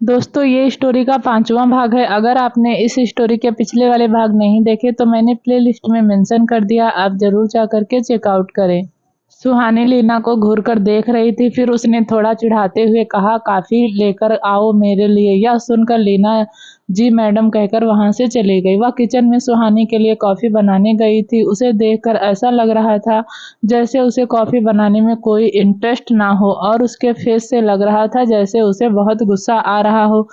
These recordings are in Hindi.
दोस्तों ये स्टोरी का 5वां भाग है। अगर आपने इस स्टोरी के पिछले वाले भाग नहीं देखे तो मैंने प्लेलिस्ट में मेंशन कर दिया, आप जरूर जा करके चेकआउट करें। सुहानी लीना को घूर कर देख रही थी, फिर उसने थोड़ा चिढ़ाते हुए कहा, काफी लेकर आओ मेरे लिए। यह सुनकर लीना जी मैडम कहकर वहां से चली गई। वह किचन में सुहानी के लिए कॉफी बनाने गई थी। उसे देखकर ऐसा लग रहा था जैसे उसे कॉफी बनाने में कोई इंटरेस्ट ना हो, और उसके फेस से लग रहा था जैसे उसे बहुत गुस्सा आ रहा हो।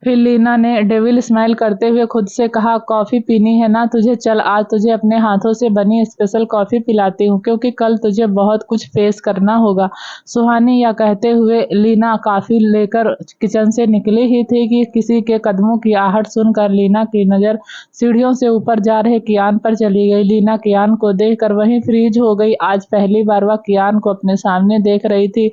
फिर लीना ने डेविल स्माइल करते हुए खुद से कहा, कॉफी पीनी है ना तुझे, चल आज तुझे अपने हाथों से बनी स्पेशल कॉफी पिलाती हूँ, क्योंकि कल तुझे बहुत कुछ फेस करना होगा। सुहानी यह कहते हुए लीना कॉफी लेकर किचन से निकली ही थी कि किसी के कदमों की आहट सुनकर लीना की नजर सीढ़ियों से ऊपर जा रहे कियान पर चली गई। लीना कियान को देखकर वहीं फ्रीज हो गई। आज पहली बार वह कियान को अपने सामने देख रही थी।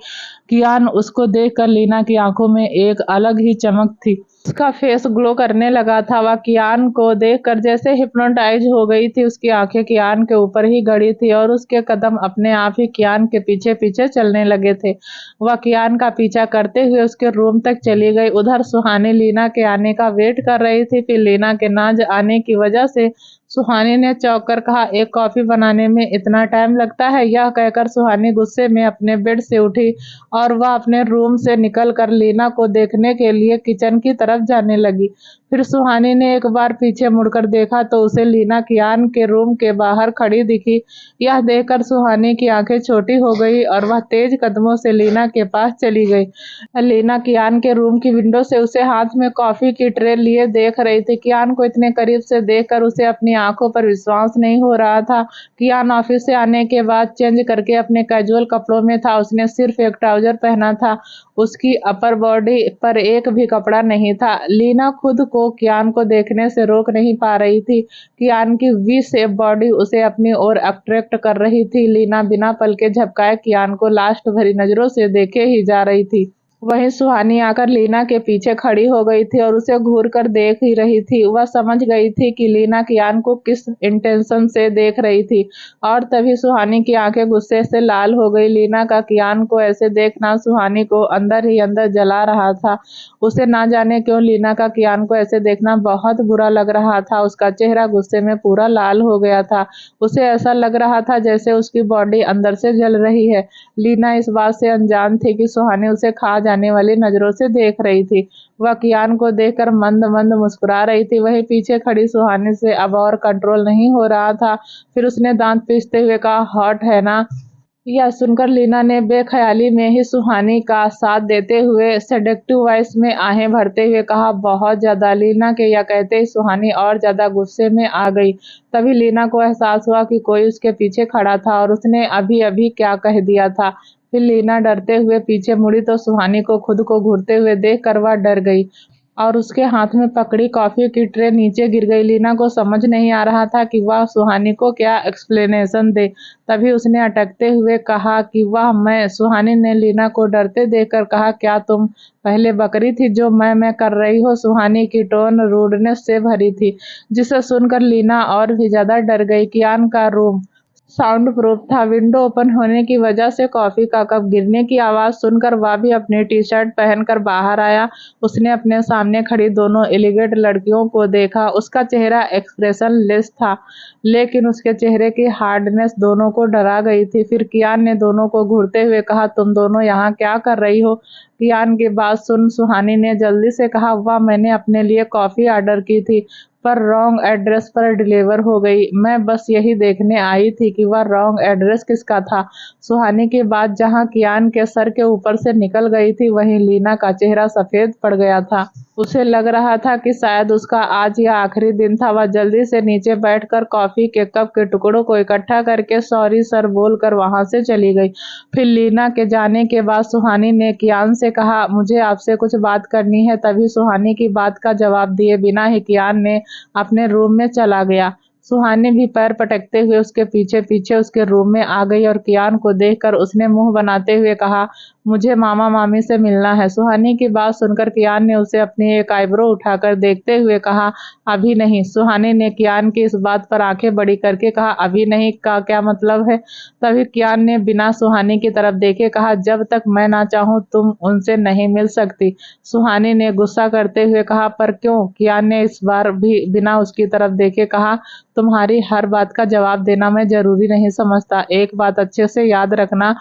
कियान उसको देखकर लीना की आंखों में एक अलग ही चमक थी। उसका फेस ग्लो करने लगा था। वह कियान को देखकर जैसे हिप्नोटाइज हो गई थी। उसकी आंखें कियान के ऊपर ही गड़ी थी और उसके कदम अपने आप ही कियान के पीछे पीछे चलने लगे थे। वह कियान का पीछा करते हुए उसके रूम तक चली गई। उधर सुहानी लीना के आने का वेट कर रही थी। फिर लीना के ना आने की वजह से सुहानी ने चौंक कर कहा, एक कॉफी बनाने में इतना टाइम लगता है? यह कहकर सुहानी गुस्से में अपने बेड से उठी और वह अपने रूम से निकल कर लीना को देखने के लिए किचन की तरफ जाने लगी। फिर सुहानी ने एक बार पीछे मुड़कर देखा तो उसे लीना कियान के रूम के बाहर खड़ी दिखी। यह देखकर सुहानी की आंखें छोटी हो गई और वह तेज कदमों से लीना के पास चली गई। लीना कियान के रूम की विंडो से उसे हाथ में कॉफी की ट्रे लिए देख रही थी। कियान को इतने करीब से देखकर उसे अपनी आंखों पर विश्वास नहीं हो रहा था। कियान ऑफिस से आने के बाद चेंज करके अपने कैजुअल कपड़ों में था। उसने सिर्फ एक ट्राउजर पहना था। उसकी अपर बॉडी पर एक भी कपड़ा नहीं था। लीना खुद को कियान को देखने से रोक नहीं पा रही थी। कियान की वी शेप बॉडी उसे अपनी ओर अट्रैक्ट कर रही थी। लीना बिना पलके झपकाए कियान को लास्ट भरी नजरों से देखे ही जा रही थी। वहीं सुहानी आकर लीना के पीछे खड़ी हो गई थी और उसे घूर कर देख ही रही थी। वह समझ गई थी कि लीना कियान को किस इंटेंशन से देख रही थी, और तभी सुहानी की आंखें गुस्से से लाल हो गई। लीना का कियान को ऐसे देखना सुहानी को अंदर ही अंदर जला रहा था। उसे ना जाने क्यों लीना का कियान को ऐसे देखना बहुत बुरा लग रहा था। उसका चेहरा गुस्से में पूरा लाल हो गया था। उसे ऐसा लग रहा था जैसे उसकी बॉडी अंदर से जल रही है। लीना इस बात से अनजान थी कि सुहानी उसे खा जाने वाली नजरों से देख रही थी। वह कियान को देखकर मंद मंद मुस्कुरा रही थी। वहीं पीछे खड़ी सुहानी से अब और कंट्रोल नहीं हो रहा था। फिर उसने दांत पीसते हुए कहा, हॉट है ना? यह सुनकर लीना ने बेख्याली में ही सुहानी का साथ देते हुए सेडक्टिव वॉइस में आहें भरते हुए कहा, बहुत ज्यादा। लीना के यह कहते ही सुहानी और ज्यादा गुस्से में आ गई। तभी लीना को एहसास हुआ कि कोई उसके पीछे खड़ा था और उसने अभी अभी क्या कह दिया था। फिर लीना डरते हुए पीछे मुड़ी तो सुहानी को खुद को घूरते हुए देखकर वह डर गई और उसके हाथ में पकड़ी कॉफी की ट्रे नीचे गिर गई। लीना को समझ नहीं आ रहा था कि वह सुहानी को क्या एक्सप्लेनेशन दे। तभी उसने अटकते हुए कहा कि वह मैं। सुहानी ने लीना को डरते देखकर कहा, क्या तुम पहले बकरी थी जो मैं कर रही हो? सुहानी की टोन रूडनेस से भरी थी, जिसे सुनकर लीना और भी ज्यादा डर गई। कियान का रूम साउंड प्रूफ था। विंडो ओपन होने की वजह से कॉफी का कप गिरने की आवाज सुनकर वह भी अपनी टी शर्ट पहनकर बाहर आया। उसने अपने सामने खड़ी दोनों एलिगेंट लड़कियों को देखा। उसका चेहरा एक्सप्रेशन लेस था, लेकिन उसके चेहरे की हार्डनेस दोनों को डरा गई थी। फिर कियान ने दोनों को घूरते हुए कहा, तुम दोनों यहाँ क्या कर रही हो? कियान की बात सुन सुहानी ने जल्दी से कहा, वाह, मैंने अपने लिए कॉफी ऑर्डर की थी पर रॉन्ग एड्रेस पर डिलीवर हो गई। मैं बस यही देखने आई थी कि वह रॉन्ग एड्रेस किसका था। सुहानी की बात जहां कियान के सर के ऊपर से निकल गई थी, वहीं लीना का चेहरा सफेद पड़ गया था। उसे लग रहा था कि शायद उसका आज यह आखिरी दिन था। वह जल्दी से नीचे बैठकर कॉफी के कप के टुकड़ों को इकट्ठा करके सॉरी सर बोलकर वहां से चली गई। फिर लीना के जाने के बाद सुहानी ने कियान से कहा, मुझे आपसे कुछ बात करनी है। तभी सुहानी की बात का जवाब दिए बिना ही कियान ने अपने रूम में चला गया। सुहानी भी पैर पटकते हुए उसके पीछे पीछे उसके रूम में आ गई और कियान को देखकर उसने मुंह बनाते हुए कहा, मुझे मामा मामी से मिलना है। सुहानी की बात सुनकर कियान ने उसे अपनी एक आईब्रो उठाकर देखते हुए कहा, अभी नहीं। सुहानी ने कियान की इस बात पर आंखें बड़ी करके कहा, अभी नहीं का क्या मतलब है? तभी कियान ने बिना सुहानी की तरफ देखे कहा, जब तक मैं ना चाहूं तुम उनसे नहीं मिल सकती। सुहानी ने गुस्सा करते हुए कहा, पर क्यों? कियान ने इस बार भी बिना उसकी तरफ देखे कहा, तुम्हारी हर बात का जवाब देना मैं जरूरी नहीं समझता। एक बात अच्छे से याद रखना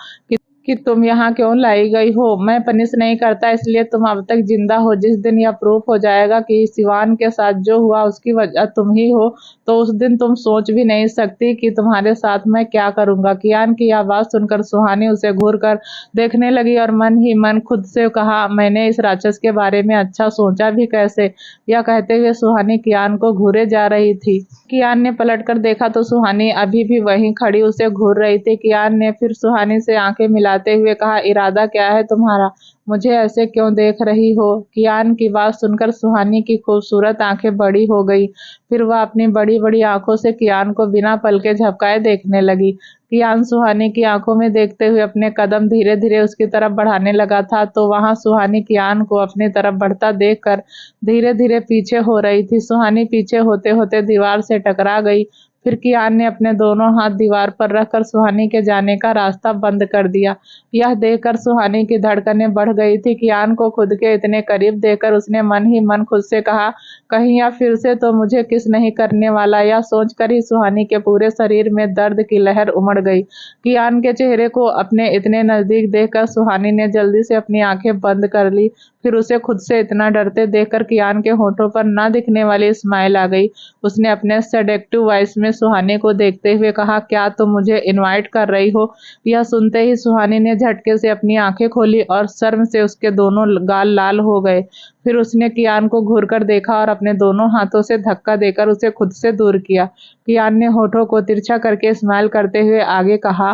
कि तुम यहाँ क्यों लाई गई हो। मैं पनिश नहीं करता इसलिए तुम अब तक जिंदा हो। जिस दिन यह प्रूफ हो जाएगा कि सिवान के साथ जो हुआ उसकी वजह तुम ही हो, तो उस दिन तुम सोच भी नहीं सकती कि तुम्हारे साथ मैं क्या करूंगा। कियान की आवाज सुनकर सुहानी उसे घूर कर देखने लगी और मन ही मन खुद से कहा, मैंने इस राक्षस के बारे में अच्छा सोचा भी कैसे। यह कहते हुए सुहानी कियान को घूरे जा रही थी। कियान ने पलटकर देखा तो सुहानी अभी भी वहीं खड़ी उसे घूर रही थी। कियान ने फिर सुहानी से आंखें मिलाते हुए कहा, इरादा क्या है तुम्हारा? मुझे ऐसे क्यों देख रही हो? कियान की बात सुनकर सुहानी की खूबसूरत आंखें बड़ी हो गई। फिर वह अपनी बड़ी बड़ी आंखों से कियान को बिना पल के झपकाए देखने लगी। कियान सुहानी की आंखों में देखते हुए अपने कदम धीरे धीरे उसकी तरफ बढ़ाने लगा था, तो वहां सुहानी कियान को अपनी तरफ बढ़ता देखकर धीरे धीरे पीछे हो रही थी। सुहानी पीछे होते होते दीवार से टकरा गई। फिर कियान ने अपने दोनों हाथ दीवार पर रखकर सुहानी के जाने का रास्ता बंद कर दिया। यह देखकर सुहानी की धड़कनें बढ़ गई थी। कियान को खुद के इतने करीब देखकर उसने मन ही मन खुद से कहा, कहीं या फिर से तो मुझे किस नहीं करने वाला। यह सोचकर ही सुहानी के पूरे शरीर में दर्द की लहर उमड़ गई। कियान के चेहरे को अपने इतने नजदीक देखकर सुहानी ने जल्दी से अपनी आंखें बंद कर ली। फिर उसे खुद से इतना डरते देखकर कियान के होठों पर ना दिखने वाली स्माइल आ गई। उसने अपने सेडेक्टिव वॉइस में सुहानी को देखते हुए कहा, क्या तुम मुझे इनवाइट कर रही हो? यह सुनते ही सुहानी ने झटके से अपनी आंखें खोली और शर्म से उसके दोनों गाल लाल हो गए। फिर उसने कियान को घूरकर देखा और अपने दोनों हाथों से धक्का देकर उसे खुद से दूर किया। कियान ने होठों को तिरछा करके स्माइल करते हुए आगे कहा,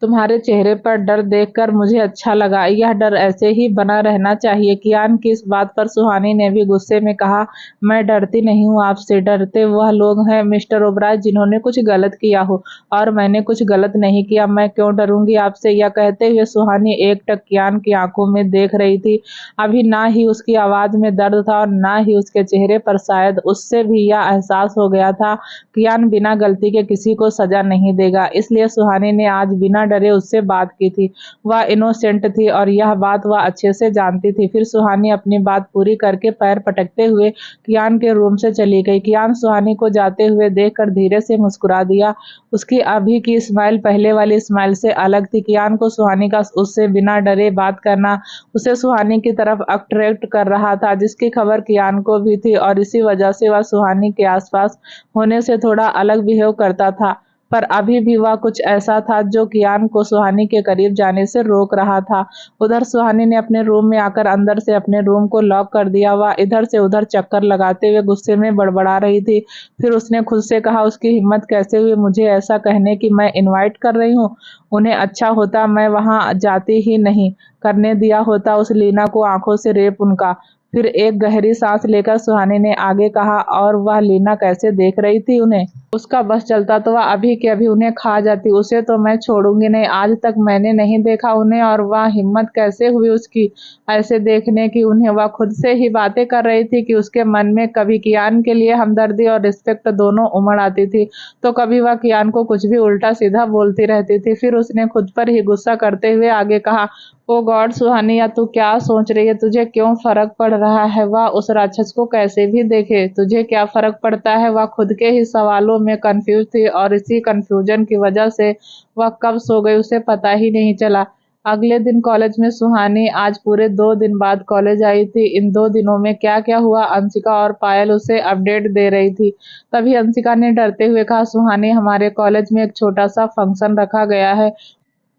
तुम्हारे चेहरे पर डर देखकर मुझे अच्छा लगा। यह डर ऐसे ही बना रहना चाहिए। कियान की इस बात पर सुहानी ने भी गुस्से में कहा, मैं डरती नहीं हूँ आपसे। डरते वह लोग हैं मिस्टर ओबराय जिन्होंने कुछ गलत किया हो, और मैंने कुछ गलत नहीं किया। मैं क्यों डरूंगी आपसे? यह कहते हुए सुहानी एकटक कियान की आंखों में देख रही थी। अभी ना ही उसकी आवाज में दर्द था और ना ही उसके चेहरे पर। शायद उससे भी यह एहसास हो गया था, कियान बिना गलती के किसी को सजा नहीं देगा। इसलिए सुहानी ने आज बिना डरे उससे बात की थी। वह इनोसेंट थी और यह बात वह अच्छे से जानती थी। फिर सुहानी अपनी बात पूरी करके पैर पटकते हुए कियान के रूम से चली गई। कियान सुहानी को जाते हुए देखकर धीरे से मुस्कुरा दिया। उसकी अभी की स्माइल पहले वाली स्माइल से अलग थी। कियान को सुहानी का उससे बिना डरे बात करना उसे सुहानी की तरफ अट्रैक्ट कर रहा था, जिसकी खबर कियान को भी थी, और इसी वजह से वह सुहानी के आसपास होने से थोड़ा अलग बिहेव करता था। पर अभी भी वह कुछ ऐसा था जो कियान को सुहानी के करीब जाने से रोक रहा था। उधर सुहानी ने अपने रूम में आकर अंदर से अपने रूम को लॉक कर दिया। वह इधर से उधर चक्कर लगाते हुए गुस्से में बड़बड़ा रही थी। फिर उसने खुद से कहा, उसकी हिम्मत कैसे हुई मुझे ऐसा कहने की? मैं इनवाइट कर रही हूँ उन्हें। अच्छा होता मैं वहां जाती ही नहीं, करने दिया होता उस लीना को आंखों से रेप उनका। फिर एक गहरी सांस लेकर सुहानी ने आगे कहा, और वह लीना कैसे देख रही थी उन्हें? उसका बस चलता तो वह अभी के अभी उन्हें खा जाती। उसे तो मैं छोड़ूंगी नहीं। आज तक मैंने नहीं देखा उन्हें, और वह हिम्मत कैसे हुई उसकी ऐसे देखने की उन्हें? वह खुद से ही बातें कर रही थी कि उसके मन में कभी कियान के लिए हमदर्दी और रिस्पेक्ट दोनों उमड़ आती थी, तो कभी वह कियान को कुछ भी उल्टा सीधा बोलती रहती थी। फिर उसने खुद पर ही गुस्सा करते हुए आगे कहा, ओ गॉड सुहानी, या तू क्या सोच रही है? तुझे क्यों फर्क पड़ रहा है? वह उस राक्षस को कैसे भी देखे, तुझे क्या फर्क पड़ता है? वह खुद के ही सवालों में कंफ्यूज थी, और इसी कंफ्यूजन की वजह से वह कब सो गई उसे पता ही नहीं चला। अगले दिन कॉलेज में सुहानी आज पूरे 2 दिन बाद कॉलेज आई थी। इन 2 दिनों में क्या क्या हुआ अंशिका और पायल उसे अपडेट दे रही थी। तभी अंशिका ने डरते हुए कहा, सुहानी, हमारे कॉलेज में एक छोटा सा फंक्शन रखा गया है,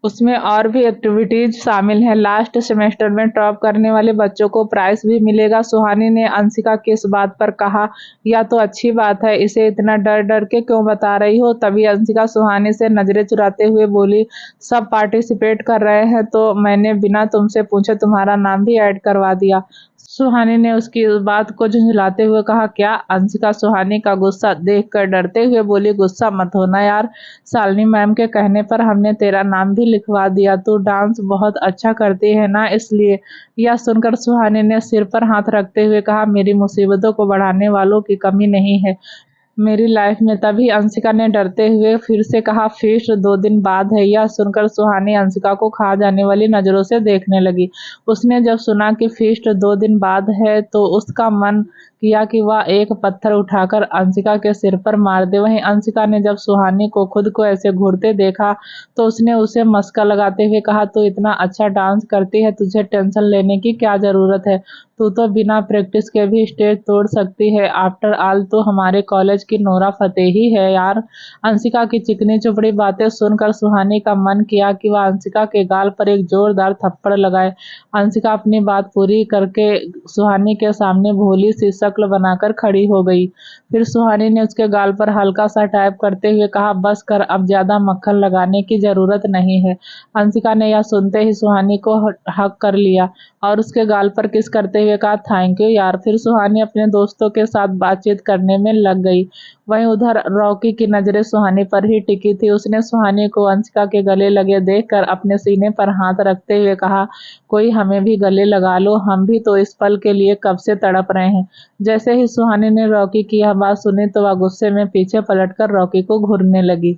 उसमें और भी एक्टिविटीज शामिल हैं। लास्ट सेमेस्टर में टॉप करने वाले बच्चों को प्राइज भी मिलेगा। सुहानी ने अंशिका की इस बात पर कहा, यह तो अच्छी बात है, इसे इतना डर डर के क्यों बता रही हो? तभी अंशिका सुहानी से नजरें चुराते हुए बोली, सब पार्टिसिपेट कर रहे हैं तो मैंने बिना तुमसे पूछे तुम्हारा नाम भी ऐड करवा दिया। सुहानी ने उसकी इस बात को झुंझलाते हुए कहा, क्या? अंशिका सुहानी का गुस्सा देखकर डरते हुए बोली, गुस्सा मत होना यार, शालिनी मैम के कहने पर हमने तेरा नाम भी लिखवा दिया। तू डांस बहुत अच्छा करती है ना, इसलिए। यह सुनकर सुहानी ने सिर पर हाथ रखते हुए कहा, मेरी मुसीबतों को बढ़ाने वालों की कमी नहीं है मेरी लाइफ में। तभी अंशिका ने डरते हुए फिर से कहा, फीस्ट 2 दिन बाद है। यह सुनकर सुहानी अंशिका को खा जाने वाली नजरों से देखने लगी। उसने जब सुना कि फीस्ट 2 दिन बाद है तो उसका मन किया कि वह एक पत्थर उठाकर अंशिका के सिर पर मार दे। वहीं अंशिका ने जब सुहानी को खुद को ऐसे घूरते देखा तो उसने उसे मस्का लगाते हुए कहा, तू इतना अच्छा डांस करती है, तुझे टेंशन लेने की क्या जरूरत है? तू तो बिना प्रैक्टिस के भी स्टेज तोड़ सकती है। आफ्टर ऑल तो हमारे कॉलेज की नोरा फतेही है यार। अंशिका की चिकनी चुपड़ी बातें सुनकर सुहानी का मन किया कि वह अंशिका के गाल पर एक जोरदार थप्पड़ लगाए। अंशिका अपनी बात पूरी करके सुहानी के सामने भोली सी शक्ल बनाकर खड़ी हो गई। फिर सुहानी ने उसके गाल पर हल्का सा टैप करते हुए कहा, बस कर, अब ज्यादा मक्खन लगाने की जरूरत नहीं है। अंशिका ने यह सुनते ही सुहानी को हक कर लिया और उसके गाल पर किस करते हुए कहा, थैंक यू यार। फिर सुहानी अपने दोस्तों के साथ बातचीत करने में लग गई। वहीं उधर रॉकी की नजरें सुहानी पर ही टिकी थी। उसने सुहानी को अंशिका के गले लगे देखकर अपने सीने पर हाथ रखते हुए कहा, कोई हमें भी गले लगा लो, हम भी तो इस पल के लिए कब से तड़प रहे हैं। जैसे ही सुहानी ने रॉकी की यह बात सुनी तो वह गुस्से में पीछे पलटकर रॉकी को घूरने लगी।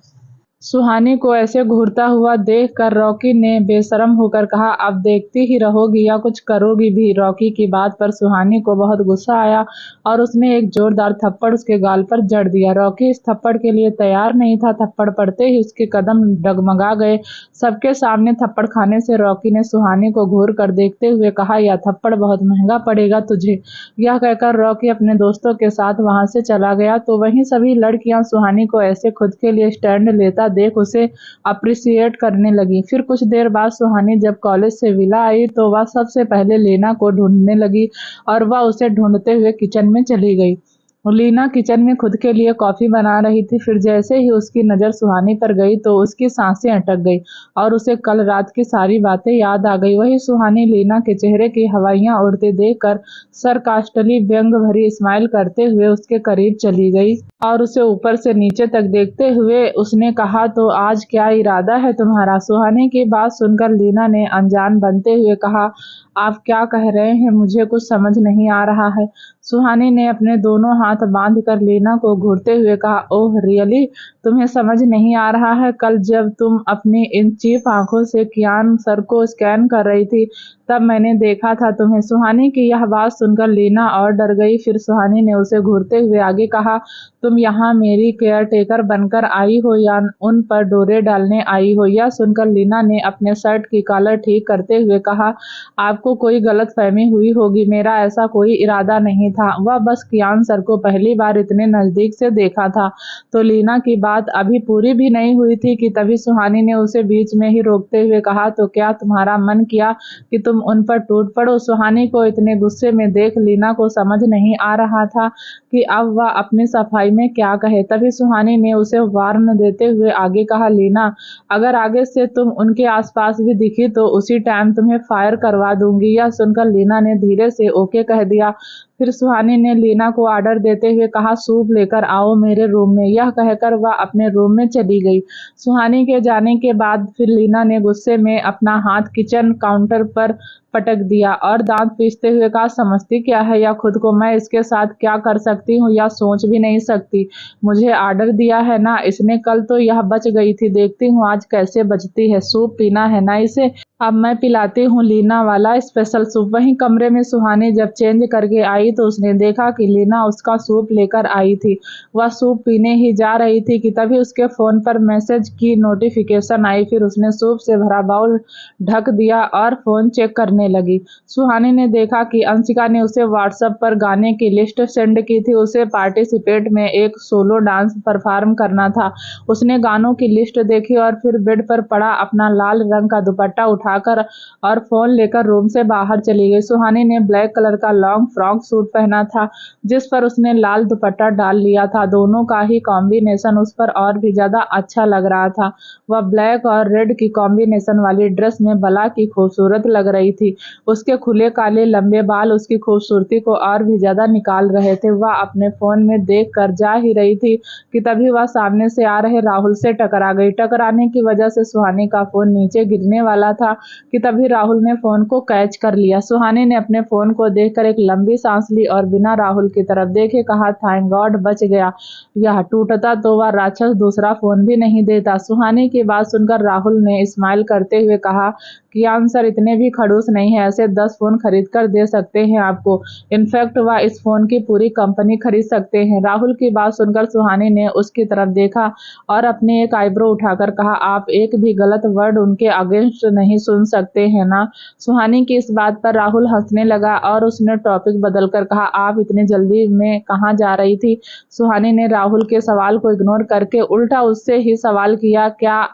सुहानी को ऐसे घूरता हुआ देखकर रॉकी ने बेशर्म होकर कहा, अब देखती ही रहोगी या कुछ करोगी भी? रॉकी की बात पर सुहानी को बहुत गुस्सा आया और उसने एक जोरदार थप्पड़ उसके गाल पर जड़ दिया। रॉकी इस थप्पड़ के लिए तैयार नहीं था। थप्पड़ पड़ते ही उसके कदम डगमगा गए। सबके सामने थप्पड़ खाने से रॉकी ने सुहानी को घूर कर देखते हुए कहा, यह थप्पड़ बहुत महंगा पड़ेगा तुझे। यह कहकर रॉकी अपने दोस्तों के साथ वहां से चला गया। तो वहीं सभी लड़कियां सुहानी को ऐसे खुद के लिए स्टैंड लेता देख उसे अप्रिसिएट करने लगी। फिर कुछ देर बाद सुहानी जब कॉलेज से विला आई तो वह सबसे पहले लीना को ढूंढने लगी और वह उसे ढूंढते हुए किचन में चली गई। लीना किचन में खुद के लिए कॉफी बना रही थी। फिर जैसे ही उसकी नजर सुहानी पर गई तो उसकी सांसें अटक गई और उसे कल रात की सारी बातें याद आ गई। वही सुहानी लीना के चेहरे की हवाइयां उड़ते देखकर सरकास्टली व्यंग भरी स्माइल करते हुए उसके करीब चली गई और उसे ऊपर से नीचे तक देखते हुए उसने कहा, तो आज क्या इरादा है तुम्हारा? सुहानी की बात सुनकर लीना ने अनजान बनते हुए कहा, आप क्या कह रहे हैं? मुझे कुछ समझ नहीं आ रहा है। सुहानी ने अपने दोनों हाथ बांधकर लीना को घूरते हुए कहा, ओह रियली, तुम्हें समझ नहीं आ रहा है? कल जब तुम अपनी इन चीप आंखों से कियान सर को स्कैन कर रही थी तब मैंने देखा था तुम्हें। सुहानी की यह बात सुनकर लीना और डर गई। फिर सुहानी ने उसे घूरते हुए आगे कहा, तुम यहाँ मेरी केयर टेकर बनकर आई हो या उन पर डोरे डालने आई हो? यह सुनकर लीना ने अपने शर्ट की कॉलर ठीक करते हुए कहा, आपको कोई गलतफहमी हुई होगी, मेरा ऐसा कोई इरादा नहीं था। वह बस कियान सर को पहली बार इतने नजदीक से देखा था। तो लीना की बात अभी पूरी भी नहीं हुई थी कि तभी सुहानी ने उसे बीच में ही रोकते हुए कहा, तो क्या तुम्हारा मन किया कि तुम उन पर टूट पड़ो? सुहानी को इतने गुस्से में देख लीना को समझ नहीं आ रहा था कि अब वह अपनी सफाई में क्या कहे। तभी सुहानी ने उसे वार्न देते हुए आगे कहा, लीना, अगर आगे से तुम उनके आसपास भी दिखी तो उसी टाइम तुम्हें फायर करवा दूंगी। यह सुनकर लीना ने धीरे से ओके कह दिया। फिर सुहानी ने लीना को ऑर्डर देते हुए कहा, सूप लेकर आओ मेरे रूम में। यह कहकर वह अपने रूम में चली गई। सुहानी के जाने के बाद फिर लीना ने गुस्से में अपना हाथ किचन काउंटर पर पटक दिया और दांत पीसते हुए कहा, समझती क्या है या खुद को? मैं इसके साथ क्या कर सकती हूँ या सोच भी नहीं सकती। मुझे ऑर्डर दिया है ना इसने, कल तो यह बच गई थी, देखती हूँ आज कैसे बचती है। सूप पीना है ना इसे, अब मैं पिलाती हूँ लीना वाला स्पेशल सूप। वहीं कमरे में सुहानी जब चेंज करके आई तो उसने देखा कि लीना उसका सूप लेकर आई थी। वह सूप पीने ही जा रही थी कि तभी उसके फोन पर मैसेज की नोटिफिकेशन आई। फिर उसने सूप से भरा बाउल ढक दिया और फोन चेक करने लगी। सुहानी ने देखा कि अंशिका ने उसे व्हाट्सएप पर गाने की लिस्ट सेंड की थी। उसे पार्टिसिपेट में एक सोलो डांस परफॉर्म करना था। उसने गानों की लिस्ट देखी और फिर बेड पर पड़ा अपना लाल रंग का दुपट्टा उठा उठाकर और फोन लेकर रूम से बाहर चली गई। सुहानी ने ब्लैक कलर का लॉन्ग फ्रॉक सूट पहना था जिस पर उसने लाल दुपट्टा डाल लिया था। दोनों का ही कॉम्बिनेशन उस पर और भी ज्यादा अच्छा लग रहा था। वह ब्लैक और रेड की कॉम्बिनेशन वाली ड्रेस में बला की खूबसूरत लग रही थी। उसके खुले काले लंबे बाल उसकी खूबसूरती को और भी ज्यादा निकाल रहे थे। वह अपने फोन में देख कर जा ही रही थी कि तभी वह सामने से आ रहे राहुल से टकरा गई। टकराने की वजह से सुहानी का फोन नीचे गिरने वाला था कि तभी राहुल ने फोन को कैच कर लिया। सुहानी ने अपने फोन को देखकर एक लंबी सांस ली और बिना राहुल की तरफ देखे कहा, थैंक गॉड बच गया। यह टूटता तो वह राक्षस दूसरा फोन भी नहीं देता। सुहानी की बात सुनकर राहुल ने स्माइल करते हुए कहा कि आंसर इतने भी खड़ूस नहीं है, ऐसे 10 फोन खरीद कर दे सकते हैं आपको। इनफैक्ट वह इस फोन की पूरी कंपनी खरीद सकते हैं। राहुल की बात सुनकर सुहानी ने उसकी तरफ देखा और अपनी एक आईब्रो उठाकर कहा, आप एक भी गलत वर्ड उनके अगेंस्ट नहीं सुन सकते हैं ना। सुहानी की इस बात पर राहुल हंसने लगा और उसने टॉपिक बदलकर कहा, आप इतनी जल्दी में कहाँ जा रही थी। सुहानी ने राहुल के सवाल को इग्नोर करके उल्टा उससे ही सवाल किया, क्या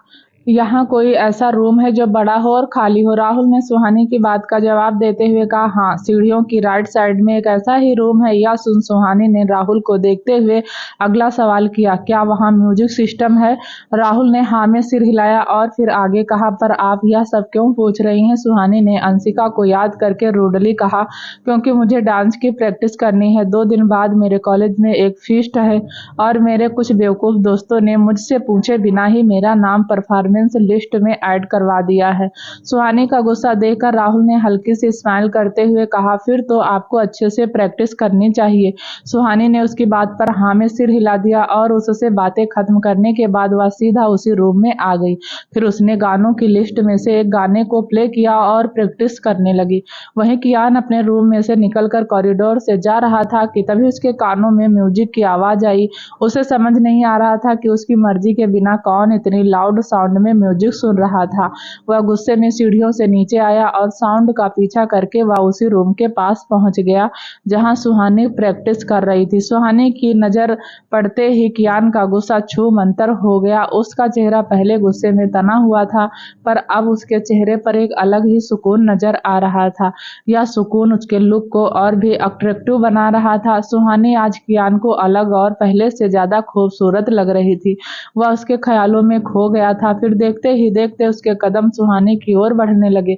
यहाँ कोई ऐसा रूम है जो बड़ा हो और खाली हो। राहुल ने सुहानी की बात का जवाब देते हुए कहा, हाँ, सीढ़ियों की राइट साइड में एक ऐसा ही रूम है। यह सुन सुहानी ने राहुल को देखते हुए अगला सवाल किया, क्या वहाँ म्यूजिक सिस्टम है। राहुल ने हाँ में सिर हिलाया और फिर आगे कहा, पर आप यह सब क्यों पूछ रही हैं। सुहानी ने अंशिका को याद करके रूडली कहा, क्योंकि मुझे डांस की प्रैक्टिस करनी है। 2 दिन बाद मेरे कॉलेज में एक फीस्ट है और मेरे कुछ बेवकूफ दोस्तों ने मुझसे पूछे बिना ही मेरा नाम परफॉर्मेंस लिस्ट में ऐड करवा दिया है। सुहानी का गुस्सा देखकर राहुल ने हल्की सी स्माइल करते हुए कहा, फिर तो आपको अच्छे से प्रैक्टिस करनी चाहिए। सुहानी ने उसकी बात पर हाँ में सिर हिला दिया और उससे बातें खत्म करने के बाद वह सीधा उसी रूम में आ गई। फिर उसने गानों की लिस्ट में से एक गाने को प्ले किया और प्रैक्टिस करने लगी। वहीं कियान अपने रूम में से निकलकर कॉरिडोर से जा रहा था कि तभी उसके कानों में म्यूजिक की आवाज आई। उसे समझ नहीं आ रहा था कि उसकी मर्जी के बिना कौन इतनी लाउड साउंड में म्यूजिक सुन रहा था। वह गुस्से में सीढ़ियों से नीचे आया और साउंड का पीछा करके वह उसी रूम के पास पहुंच गया जहां सुहानी प्रैक्टिस कर रही थी। सुहानी की नजर पड़ते ही कियान का गुस्सा छू मंतर हो गया। उसका चेहरा पहले गुस्से में तना हुआ था, पर अब उसके चेहरे पर एक अलग ही सुकून नजर आ रहा था। यह सुकून उसके लुक को और भी अट्रैक्टिव बना रहा था। सुहानी आज कियान को अलग और पहले से ज्यादा खूबसूरत लग रही थी। वह उसके ख्यालों में खो गया था। फिर देखते ही देखते उसके कदम सुहानी की ओर बढ़ने लगे।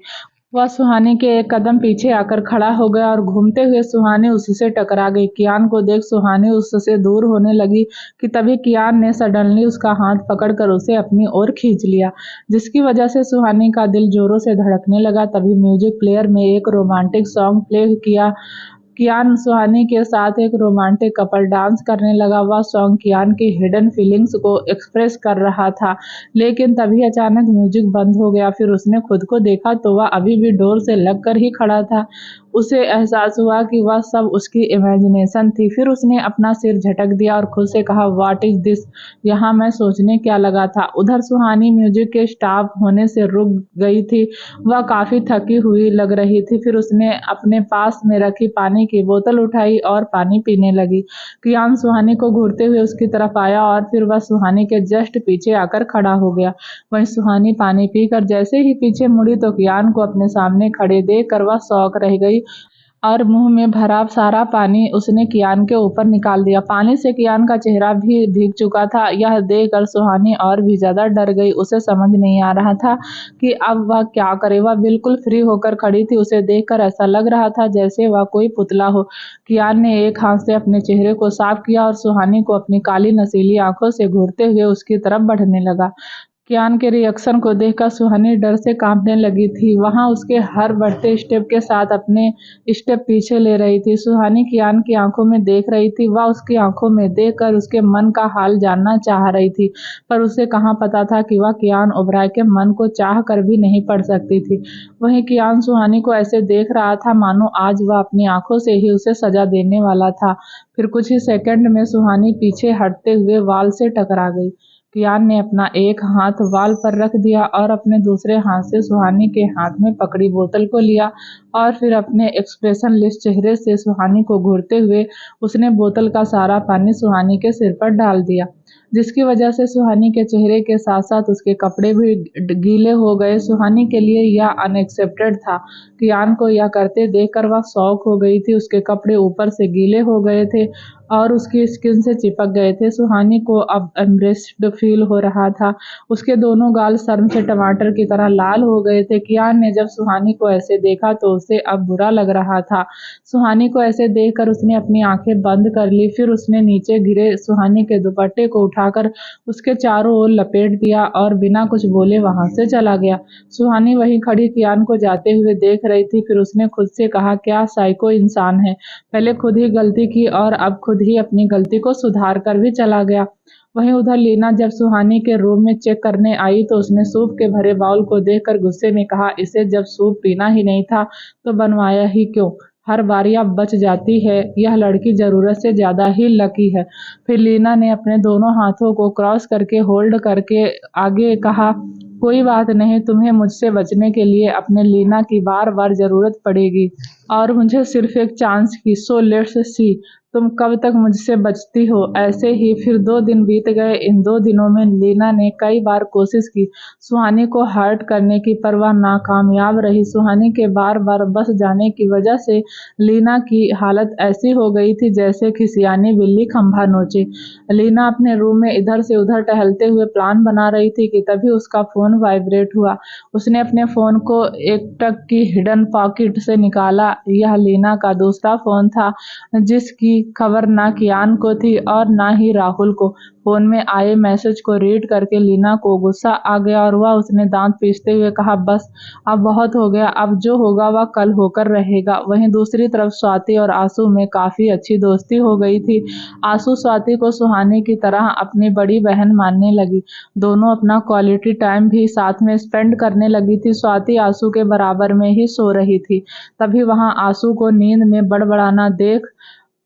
वह सुहानी के एक कदम पीछे आकर खड़ा हो गया और घूमते हुए सुहानी उससे टकरा गई। कियान को देख सुहानी उससे दूर होने लगी कि तभी कियान ने सडनली उसका हाथ पकड़कर उसे अपनी ओर खींच लिया, जिसकी वजह से सुहानी का दिल जोरों से धड़कने लगा। तभी म्यूजिक प्लेयर में एक रोमांटिक सॉन्ग प्ले किया। कियान सुहानी के साथ एक रोमांटिक कपल डांस करने लगा। वह सॉन्ग कियान की हिडन फीलिंग्स को एक्सप्रेस कर रहा था, लेकिन तभी अचानक म्यूजिक बंद हो गया। फिर उसने खुद को देखा तो वह अभी भी डोर से लगकर ही खड़ा था। उसे एहसास हुआ कि वह सब उसकी इमेजिनेशन थी। फिर उसने अपना सिर झटक दिया और खुद से कहा, व्हाट इज दिस। यहाँ मैं सोचने क्या लगा था। उधर सुहानी म्यूजिक के स्टॉप होने से रुक गई थी। वह काफी थकी हुई लग रही थी। फिर उसने अपने पास में रखी पानी की बोतल उठाई और पानी पीने लगी। कियान सुहानी को घूरते हुए उसकी तरफ आया और फिर वह सुहानी के जस्ट पीछे आकर खड़ा हो गया। वहीं सुहानी पानी पीकर जैसे ही पीछे मुड़ी तो कियान को अपने सामने खड़े देखकर वह शॉक रह गई और मुंह में भरा सारा पानी उसने कियान के ऊपर निकाल दिया। पानी से कियान का चेहरा भी भीग चुका था। यह देखकर सुहानी और भी ज्यादा डर गई। उसे समझ नहीं आ रहा था कि अब वह क्या करे। वह बिल्कुल फ्री होकर खड़ी थी। उसे देखकर ऐसा लग रहा था जैसे वह कोई पुतला हो। कियान ने एक हाथ से अपने चेहरे को साफ किया और सुहानी को अपनी काली नसीली आंखों से घूरते हुए उसकी तरफ बढ़ने लगा। कियान के रिएक्शन को देखकर सुहानी डर से कांपने लगी थी। वहां उसके हर बढ़ते स्टेप के साथ अपने स्टेप पीछे ले रही थी। सुहानी कियान की आंखों में देख रही थी। वह उसकी आंखों में देखकर उसके मन का हाल जानना चाह रही थी, पर उसे कहाँ पता था कि वह कियान ओबराय के मन को चाह कर भी नहीं पढ़ सकती थी। वहीं कियान सुहानी को ऐसे देख रहा था मानो आज वह अपनी आंखों से ही उसे सजा देने वाला था। फिर कुछ ही सेकंड में सुहानी पीछे हटते हुए वॉल से टकरा गई। कियान ने अपना एक हाथ वाल पर रख दिया और अपने दूसरे हाथ से सुहानी के हाथ में पकड़ी बोतल को लिया और फिर अपने एक्सप्रेशनलेस चेहरे से सुहानी को घूरते हुए उसने बोतल का सारा पानी सुहानी के सिर पर डाल दिया। जिसकी वजह से सुहानी के चेहरे के साथ साथ उसके कपड़े भी गीले हो गए। सुहानी के लिए यह अनएक्सेप्टेड था। कियान को यह करते देखकर वह शॉक हो गई थी। उसके कपड़े ऊपर से गीले हो गए थे और उसकी स्किन से चिपक गए थे। सुहानी को अब एम्ब्रेस्ड फील हो रहा था। उसके दोनों गाल शर्म से टमाटर की तरह लाल हो गए थे। कियान ने जब सुहानी को ऐसे देखा तो उसे अब बुरा लग रहा था। सुहानी को ऐसे देखकर उसने अपनी आंखें बंद कर ली। फिर उसने नीचे गिरे सुहानी के दुपट्टे को उठाकर उसके चारों ओर लपेट दिया और बिना कुछ बोले वहां से चला गया। सुहानी वहीं खड़ी कियान को जाते हुए देख रही थी। फिर उसने खुद से कहा, क्या साइको इंसान है, पहले खुद ही गलती की और अब खुद ही अपनी गलती को सुधार कर भी चला गया। वहीं उधर लीना जब सुहानी के रूम में चेक करने आई तो उसने सूप के भरे बाउल को देखकर गुस्से में कहा, इसे जब सूप पीना ही नहीं था तो बनवाया ही क्यों, हर बार यह बच जाती है, यह लड़की जरूरत से ज्यादा ही लकी है। फिर लीना ने अपने दोनों हाथों को क्रॉस करके होल्ड करके आगे कहा, कोई बात नहीं, तुम्हें मुझसे बचने के लिए अपने लीना की बार बार जरूरत पड़ेगी और मुझे सिर्फ एक चांस की। सो लेट्स सी तुम कब तक मुझसे बचती हो। ऐसे ही फिर 2 दिन बीत गए। इन 2 दिनों में लीना ने कई बार कोशिश की सुहानी को हर्ट करने की, पर वह नाकामयाब रही। सुहानी के बार बार बस जाने की वजह से लीना की हालत ऐसी हो गई थी जैसे खिसियानी बिल्ली खंभा नोचे। लीना अपने रूम में इधर से उधर टहलते हुए प्लान बना रही थी कि तभी उसका फोन वाइब्रेट हुआ। उसने अपने फोन को एक टक की हिडन पॉकेट से निकाला। यह लीना का दूसरा फोन था जिसकी खबर ना कियान को थी और ना ही राहुल को। फोन में आए मैसेज को रीड करके लीना को गुस्सा आ गया और वह उसने दांत पीसते हुए कहा, बस अब बहुत हो गया, अब जो होगा वह कल होकर रहेगा। वहीं दूसरी तरफ स्वाति और आंसू में काफी अच्छी दोस्ती हो गई थी। आंसू स्वाति को सुहानी की तरह अपनी बड़ी बहन मानने लगी। दोनों अपना क्वालिटी टाइम भी साथ में स्पेंड करने लगी थी। स्वाति आंसू के बराबर में ही सो रही थी। तभी वहां आंसू को नींद में बड़बड़ाना देख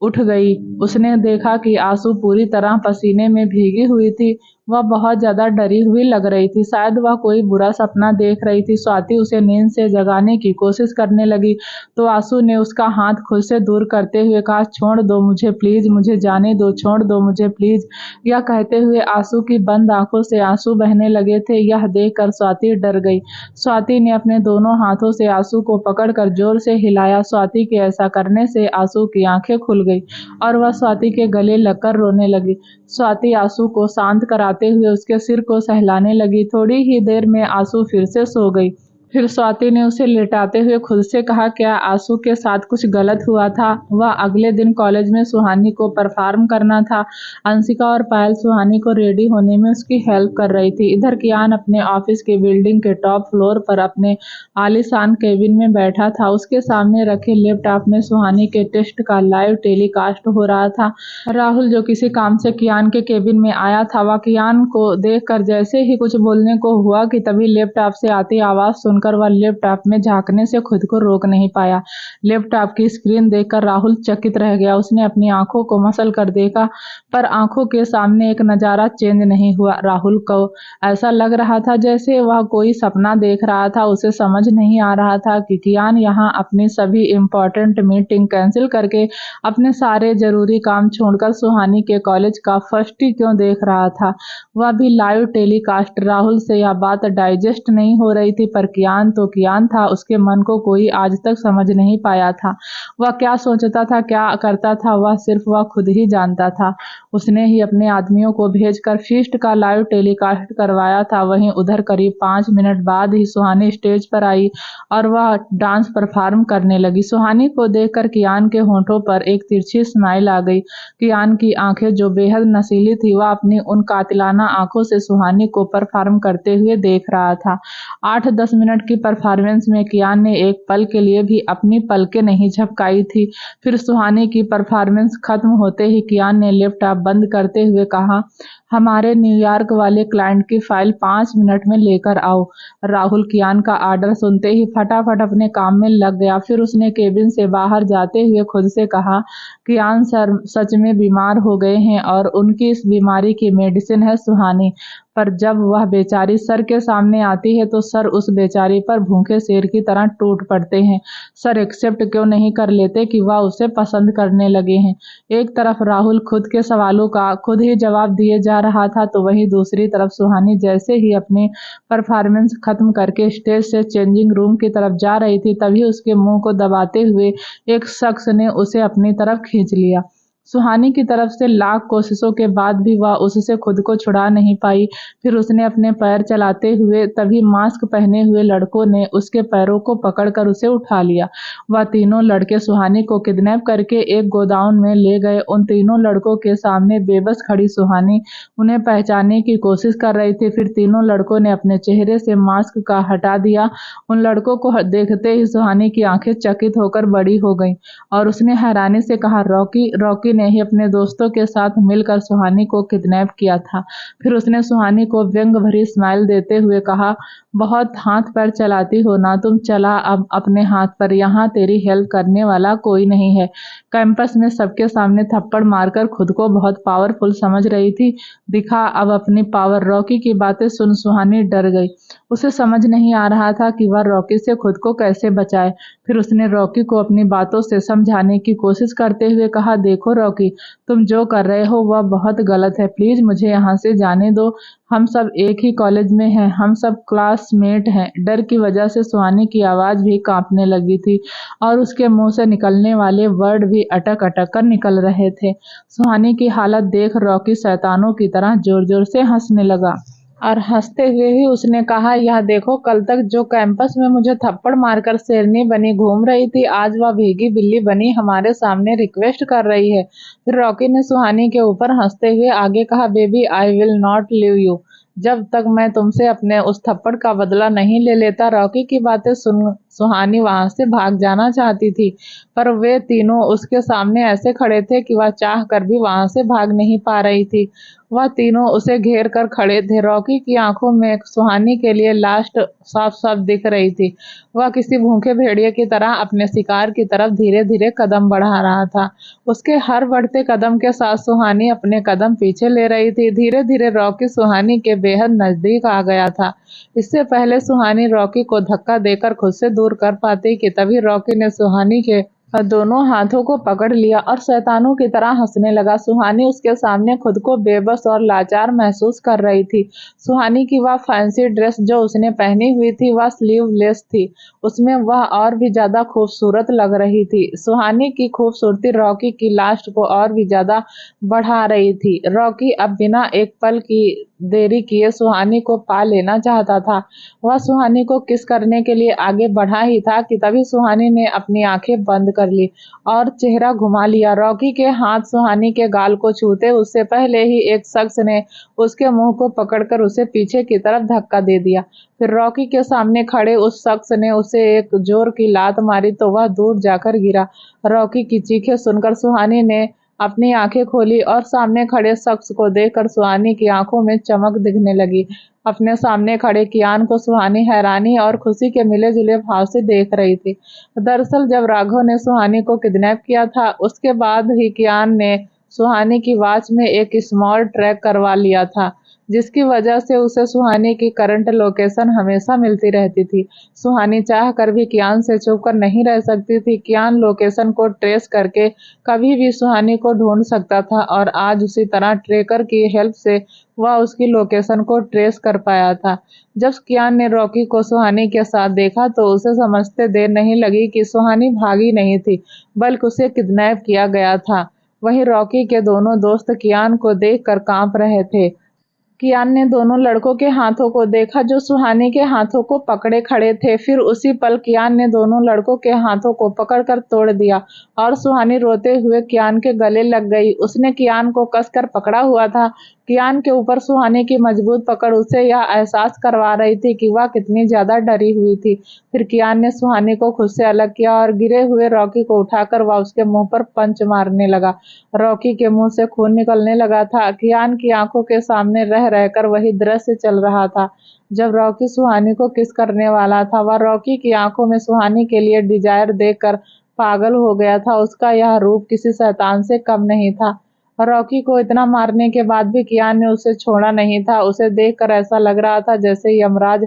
उठ गई। उसने देखा कि आंसू पूरी तरह पसीने में भीगी हुई थी। वह बहुत ज्यादा डरी हुई लग रही थी। शायद वह कोई बुरा सपना देख रही थी। स्वाति उसे नींद से जगाने की कोशिश करने लगी तो आंसू ने उसका हाथ खुद से दूर करते हुए कहा, छोड़ दो मुझे प्लीज, मुझे जाने दो, छोड़ दो मुझे प्लीज। यह कहते हुए आंसू की बंद आंखों से आंसू बहने लगे थे। यह देखकर स्वाति डर गई। स्वाति ने अपने दोनों हाथों से आंसू को पकड़कर जोर से हिलाया। स्वाति के ऐसा करने से आंसू की आंखें खुल गई और वह स्वाति के गले लगकर रोने लगी। स्वाति आंसू को शांत कराते हुए उसके सिर को सहलाने लगी। थोड़ी ही देर में आंसू फिर से सो गई। फिर स्वाति ने उसे लेटाते हुए खुद से कहा, क्या आंसू के साथ कुछ गलत हुआ था। वह अगले दिन कॉलेज में सुहानी को परफॉर्म करना था। अंशिका और पायल सुहानी को रेडी होने में उसकी हेल्प कर रही थी। इधर कियान अपने ऑफिस के बिल्डिंग के टॉप फ्लोर पर अपने आलीशान केबिन में बैठा था। उसके सामने रखे लैपटॉप में सुहानी के टेस्ट का लाइव टेलीकास्ट हो रहा था। राहुल जो किसी काम से कियान के केबिन में आया था, वह कियान को देखकर जैसे ही कुछ बोलने को हुआ कि तभी लैपटॉप से आती आवाज सुनकर वह लैपटॉप में झांकने से खुद को रोक नहीं पाया। लैपटॉप की स्क्रीन देखकर राहुल चकित रह गया। उसने अपनी आंखों को मसल कर देखा पर आंखों के सामने एक नजारा चेंज नहीं हुआ। राहुल को ऐसा लग रहा था जैसे वह कोई सपना देख रहा था। उसे समझ नहीं आ रहा था कि कियान यहाँ अपनी सभी इम्पोर्टेंट मीटिंग कैंसिल करके अपने सारे जरूरी काम छोड़कर सुहानी के कॉलेज का फर्स्ट ही क्यों देख रहा था, वह भी लाइव टेलीकास्ट। राहुल से यह बात डाइजेस्ट नहीं हो रही थी पर कियान तो कियान था। उसके मन को कोई आज तक समझ नहीं पाया था। वह क्या सोचता था, क्या करता था, वह सिर्फ वह खुद ही जानता था। उसने ही अपने आदमियों को भेजकर फीस्ट का लाइव टेलीकास्ट करवाया था। वहीं उधर करीब 5 मिनट बाद ही सुहानी स्टेज पर आई और वह डांस परफॉर्म करने लगी। सुहानी को देखकर कियान के होंठों पर एक तिरछी स्माइल आ गई। कियान की आंखें जो बेहद नशीली थी, वह अपनी उन कातिलाना आंखों से सुहानी को परफॉर्म करते हुए देख रहा था। 8-10 मिनट की परफॉर्मेंस में कियान ने एक पल के लिए भी अपनी पलकें नहीं झपकाई थी। फिर सुहानी की परफॉर्मेंस खत्म होते ही कियान ने लैपटॉप बंद करते हुए कहा, हमारे न्यूयॉर्क वाले क्लाइंट की फाइल 5 मिनट में लेकर आओ। राहुल कियान का ऑर्डर सुनते ही फटाफट अपने काम में लग गया। फिर उसने केबिन से बाहर जाते हुए खुद से कहा, कियान सर सच में बीमार हो गए हैं और उनकी इस बीमारी की मेडिसिन है सुहानी। पर जब वह बेचारी सर के सामने आती है तो सर उस बेचारी पर भूखे शेर की तरह टूट पड़ते हैं। सर एक्सेप्ट क्यों नहीं कर लेते कि वह उसे पसंद करने लगे हैं। एक तरफ राहुल खुद के सवालों का खुद ही जवाब दिए जा रहा था, तो वहीं दूसरी तरफ सुहानी जैसे ही अपनी परफॉर्मेंस खत्म करके स्टेज से चेंजिंग रूम की तरफ जा रही थी, तभी उसके मुंह को दबाते हुए एक शख्स ने उसे अपनी तरफ खींच लिया। सुहानी की तरफ से लाख कोशिशों के बाद भी वह उससे खुद को छुड़ा नहीं पाई। फिर उसने अपने पैर चलाते हुए तभी मास्क पहने हुए लड़कों ने उसके पैरों को पकड़कर उसे उठा लिया। वह तीनों लड़के सुहानी को किडनैप करके एक गोदाउन में ले गए। उन तीनों लड़कों के सामने बेबस खड़ी सुहानी उन्हें पहचानने की कोशिश कर रही थी। फिर तीनों लड़कों ने अपने चेहरे से मास्क का हटा दिया। उन लड़कों को देखते ही सुहानी की आंखें चकित होकर बड़ी हो गईं और उसने हैरानी से कहा, रॉकी। रॉकी ने ही अपने दोस्तों के साथ मिलकर सुहानी को किडनैप किया था। फिर उसने सुहानी को व्यंग भरी स्माइल देते हुए कहा, बहुत हाथ पैर चलाती हो ना तुम, चला अब अपने हाथ पर, यहाँ तेरी हेल्प करने वाला कोई नहीं है। कैंपस में सबके सामने थप्पड़ मारकर खुद को बहुत पावरफुल समझ रही थी, दिखा अब अपनी पावर। रॉकी की बातें सुन सुहानी डर गई। उसे समझ नहीं आ रहा था कि वह रॉकी से खुद को कैसे बचाए। फिर उसने रॉकी को अपनी बातों से समझाने की कोशिश करते हुए कहा, देखो रॉकी, तुम जो कर रहे हो वह बहुत गलत है। प्लीज मुझे यहाँ से जाने दो। हम सब एक ही कॉलेज में हैं, हम सब क्लासमेट हैं। डर की वजह से सुहानी की आवाज भी कांपने लगी थी और उसके मुंह से निकलने वाले वर्ड भी अटक अटक कर निकल रहे थे। सुहानी की हालत देख रॉकी शैतानों की तरह जोर जोर से हंसने लगा और हंसते हुए ही उसने कहा, यह देखो, कल तक जो कैंपस में मुझे थप्पड़ मारकर शेरनी बनी घूम रही थी, आज वह भीगी बिल्ली बनी हमारे सामने रिक्वेस्ट कर रही है। फिर रॉकी ने सुहानी के ऊपर हंसते हुए आगे कहा, baby I will not leave you जब तक मैं तुमसे अपने उस थप्पड़ का बदला नहीं ले लेता। रॉकी की बातें सुन सुहानी वहां से भाग जाना चाहती थी, पर वे तीनों उसके सामने ऐसे खड़े थे कि वह चाह कर भी वहां से भाग नहीं पा रही थी। वह तीनों उसे घेर कर खड़े थे। रॉकी की आंखों में सुहानी के लिए लास्ट साफ साफ दिख रही थी। वह किसी भूखे भेड़िए की तरह अपने शिकार की तरफ धीरे धीरे कदम बढ़ा रहा था। उसके हर बढ़ते कदम के साथ सुहानी अपने कदम पीछे ले रही थी। धीरे धीरे रॉकी सुहानी के बेहद नजदीक आ गया था। इससे पहले सुहानी रॉकी को धक्का देकर खुद से दूर कर पाती कि तभी रॉकी ने सुहानी के दोनों हाथों को पकड़ लिया और शैतानों की तरह हंसने लगा। सुहानी उसके सामने खुद को बेबस और लाचार महसूस कर रही थी। सुहानी की वह फैंसी ड्रेस जो उसने पहनी हुई थी वह स्लीवलेस थी। उसमें वह और भी ज्यादा खूबसूरत लग रही थी। सुहानी की खूबसूरती रॉकी की लास्ट को और भी ज्यादा बढ़ा रही थी। रॉकी अब बिना एक पल की देरी किए सुहानी को पा लेना चाहता था। वह सुहानी को किस करने के लिए आगे बढ़ा ही था कि तभी सुहानी ने अपनी आंखें बंद कर ली और चेहरा घुमा लिया। रॉकी के हाथ सुहानी के गाल को छूते उससे पहले ही एक शख्स ने उसके मुंह को पकड़कर उसे पीछे की तरफ धक्का दे दिया। फिर रॉकी के सामने खड़े उस शख्स ने उसे एक जोर की लात मारी तो वह दूर जाकर गिरा। रॉकी की चीखें सुनकर सुहानी ने अपनी आंखें खोली और सामने खड़े शख्स को देखकर सुहानी की आंखों में चमक दिखने लगी। अपने सामने खड़े कियान को सुहानी हैरानी और खुशी के मिले जुले भाव से देख रही थी। दरअसल जब राघव ने सुहानी को किडनैप किया था, उसके बाद ही कियान ने सुहानी की वॉच में एक स्मॉल ट्रैक करवा लिया था, जिसकी वजह से उसे सुहानी की करंट लोकेशन हमेशा मिलती रहती थी। सुहानी चाह कर भी कियान से छुप कर नहीं रह सकती थी। कियान लोकेशन को ट्रेस करके कभी भी सुहानी को ढूंढ सकता था और आज उसी तरह ट्रेकर की हेल्प से वह उसकी लोकेशन को ट्रेस कर पाया था। जब कियान ने रॉकी को सुहानी के साथ देखा तो उसे समझते देर नहीं लगी कि सुहानी भागी नहीं थी, बल्कि उसे किडनैप किया गया था। वहीं रॉकी के दोनों दोस्त कियान को देखकर कांप रहे थे। कियान ने दोनों लड़कों के हाथों को देखा जो सुहानी के हाथों को पकड़े खड़े थे। फिर उसी पल कियान ने दोनों लड़कों के हाथों को पकड़कर तोड़ दिया और सुहानी रोते हुए कियान के गले लग गई। उसने कियान को कसकर पकड़ा हुआ था। कियान के ऊपर सुहानी की मजबूत पकड़ उसे यह एहसास करवा रही थी कि वह कितनी ज्यादा डरी हुई थी। फिर कियान ने सुहानी को खुद से अलग किया और गिरे हुए रॉकी को उठाकर वह उसके मुंह पर पंच मारने लगा। रॉकी के मुंह से खून निकलने लगा था। कियान की आंखों के सामने रह रहकर वही दृश्य चल रहा था। जब रॉकी सुहानी को किस करने वाला था, वह रॉकी की आंखों में सुहानी के लिए डिजायर देखकर पागल हो गया था। उसका यह रूप किसी शैतान से कम नहीं था। रॉकी को इतना मारने के बाद भी कियान ने उसे छोड़ा नहीं था। उसे देखकर ऐसा लग रहा था जैसे यमराज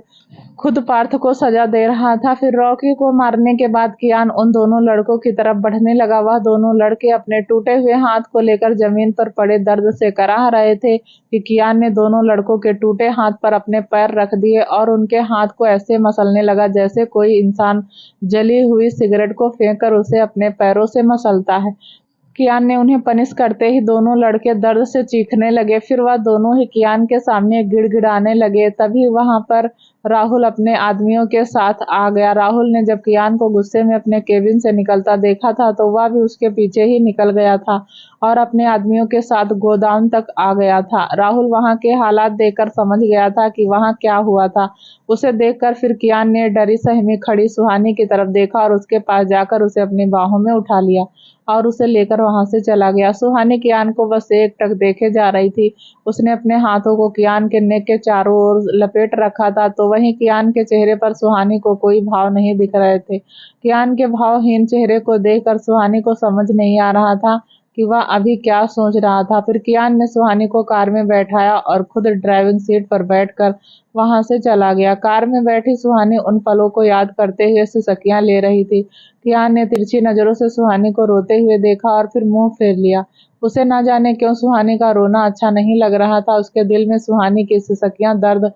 खुद पार्थ को सजा दे रहा था। फिर रॉकी को मारने के बाद कियान उन दोनों लड़कों की तरफ बढ़ने लगा। वह दोनों लड़के अपने टूटे हुए हाथ को लेकर जमीन पर पड़े दर्द से कराह रहे थे कि कियान ने दोनों लड़कों के टूटे हाथ पर अपने पैर रख दिए और उनके हाथ को ऐसे मसलने लगा जैसे कोई इंसान जली हुई सिगरेट को फेंक कर उसे अपने पैरों से मसलता है। कियान ने उन्हें पनिश करते ही दोनों लड़के दर्द से चीखने लगे। फिर वह दोनों ही कियान के सामने गिड़गिड़ाने लगे। तभी वहां पर राहुल अपने आदमियों के साथ आ गया। राहुल ने जब कियान को गुस्से में अपने केबिन से निकलता देखा था तो वह भी उसके पीछे ही निकल गया था और अपने आदमियों के साथ गोदाम तक आ गया था। राहुल वहां के हालात देखकर समझ गया था कि वहां क्या हुआ था। उसे देखकर फिर कियान ने डरी सहमी खड़ी सुहानी की तरफ देखा और उसके पास जाकर उसे अपनी बाहों में उठा लिया और उसे लेकर वहां से चला गया। सुहानी कियान को बस एकटक देखे जा रही थी। उसने अपने हाथों को कियान के नेक के चारों ओर लपेट रखा था तो वहीं कियान के चेहरे पर सुहानी को कोई भाव नहीं दिख रहे थे। कियान के भावहीन चेहरे को देखकर सुहानी को समझ नहीं आ रहा था कि वह अभी क्या सोच रहा था। फिर कियान ने सुहानी को कार में बैठाया और खुद ड्राइविंग सीट पर बैठकर वहां से चला गया। कार में बैठी सुहानी उन पलों को याद करते हुए सिसकियां ले रही थी। कियान ने तिरछी नजरों से सुहानी को रोते हुए देखा और फिर मुंह फेर लिया। उसे न जाने क्यों सुहानी का रोना अच्छा नहीं लग रहा था। उसके दिल में सुहानी की सिसकियां दर्द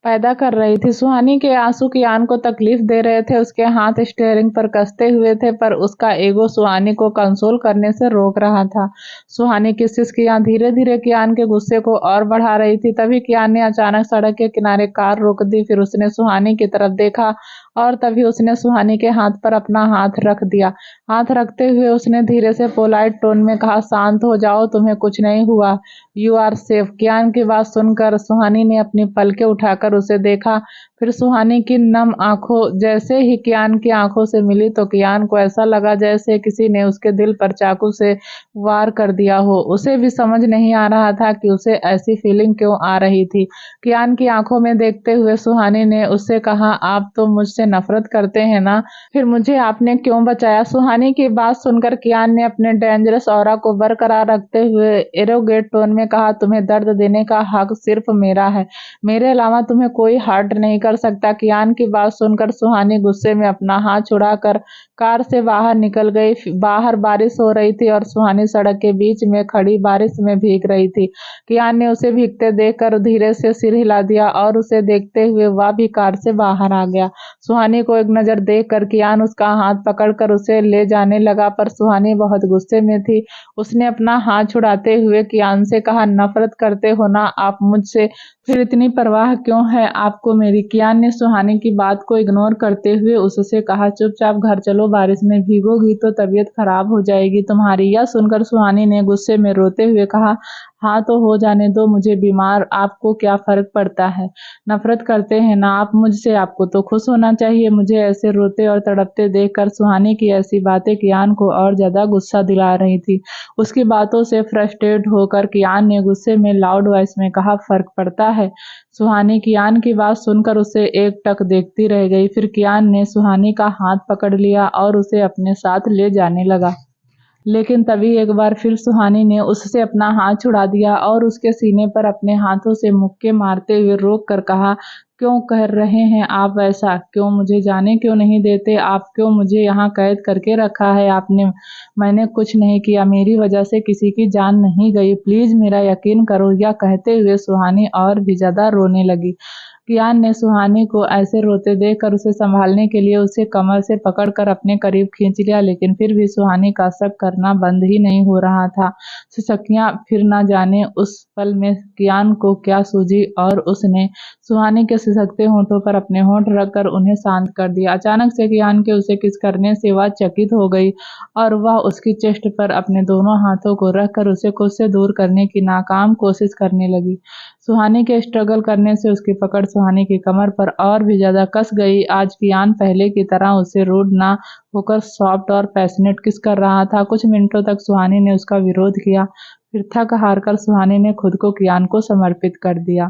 पैदा कर रही थी। सुहानी के आंसू कियान को तकलीफ दे रहे थे। उसके हाथ स्टीयरिंग पर कसते हुए थे पर उसका ईगो सुहानी को कंसोल करने से रोक रहा था। सुहानी की सिसकियां धीरे धीरे कियान के गुस्से को और बढ़ा रही थी। तभी कियान ने अचानक सड़क के किनारे कार रोक दी। फिर उसने सुहानी की तरफ देखा और तभी उसने सुहानी के हाथ पर अपना हाथ रख दिया। हाथ रखते हुए उसने धीरे से पोलाइट टोन में कहा, शांत हो जाओ, तुम्हें कुछ नहीं हुआ, यू आर सेफ। कियान की बात सुनकर सुहानी ने अपनी पलकें उठाकर उसे देखा। फिर सुहानी की नम आंखों जैसे ही कियान की आंखों से मिली तो कियान को ऐसा लगा जैसे किसी ने उसके दिल पर चाकू से वार कर दिया हो। उसे भी समझ नहीं आ रहा था कि उसे ऐसी फीलिंग क्यों आ रही थी। कियान की आंखों में देखते हुए सुहानी ने उससे कहा, आप तो मुझसे नफरत करते हैं ना, फिर मुझे आपने क्यों बचाया। सुहानी की बात सुनकर कियान ने अपने डेंजरस ऑरा को बरकरार रखते हुए एरोगेट टोन में कहा, तुम्हें दर्द देने का हक सिर्फ मेरा है, मेरे अलावा तुम्हें कोई हर्ट नहीं कर सकता। कियान की बात सुनकर सुहानी गुस्से में अपना हाथ छुड़ाकर कार से बाहर निकल गई। बाहर बारिश हो रही थी और सुहानी सड़क के बीच में खड़ी बारिश में भीग रही थी। कियान ने उसे भीगते देखकर धीरे से सिर हिला दिया और उसे देखते हुए वह भी कार से बाहर आ गया। सुहानी को एक नजर देखकर कियान उसका हाथ पकड़कर उसे ले जाने लगा पर सुहानी बहुत गुस्से में थी। उसने अपना हाथ छुड़ाते हुए कियान से कहा, नफरत करते हो ना आप मुझसे, फिर इतनी परवाह क्यों है आपको मेरी। कियान ने सुहानी की बात को इग्नोर करते हुए उससे कहा, चुपचाप घर चलो, बारिश में भीगोगी तो तबीयत खराब हो जाएगी तुम्हारी। यह सुनकर सुहानी ने गुस्से में रोते हुए कहा, हाँ तो हो जाने दो मुझे बीमार, आपको क्या फर्क पड़ता है, नफरत करते हैं ना आप मुझसे, आपको तो खुश होना चाहिए। मुझे ऐसे रोते और तड़पते देखकर सुहानी की ऐसी बातें कियान को और ज्यादा गुस्सा दिला रही थी। उसकी बातों से फ्रस्ट्रेट होकर कियान ने गुस्से में लाउड वॉइस में कहा, फर्क पड़ता है। सुहानी कियान की बात सुनकर उसे एकटक देखती रह गई। फिर कियान ने सुहानी का हाथ पकड़ लिया और उसे अपने साथ ले जाने लगा। लेकिन तभी एक बार फिर सुहानी ने उससे अपना हाथ छुड़ा दिया और उसके सीने पर अपने हाथों से मुक्के मारते हुए रोक कर कहा, क्यों कर रहे हैं आप ऐसा, क्यों मुझे जाने क्यों नहीं देते, आप क्यों मुझे यहाँ कैद करके रखा है आपने, मैंने कुछ नहीं किया, मेरी वजह से किसी की जान नहीं गई, प्लीज मेरा यकीन करो। यह कहते हुए सुहानी और भी ज्यादा रोने लगी। कियान ने सुहानी को ऐसे रोते देखकर उसे संभालने के लिए उसे कमर से पकड़कर अपने करीब खींच लिया, लेकिन फिर भी सुहानी का शक करना बंद ही नहीं हो रहा था। सिसकियां फिर न जाने उस पल में कियान को क्या सूझी और उसने सुहानी के सिसकते होठों पर अपने होठ रखकर उन्हें शांत कर दिया। अचानक से कियान के उसे किस करने से वह चकित हो गई और वह उसकी चेस्ट पर अपने दोनों हाथों को रखकर उसे खुद से दूर करने की नाकाम कोशिश करने लगी। सुहानी के स्ट्रगल करने से उसकी पकड़ सुहानी की कमर पर और भी ज्यादा कस गई। आज कियान पहले की तरह उसे रूड ना होकर सॉफ्ट और पैशनेट किस कर रहा था। कुछ मिनटों तक सुहानी ने उसका विरोध किया, फिर थक हार कर सुहानी ने खुद को कियान को समर्पित कर दिया।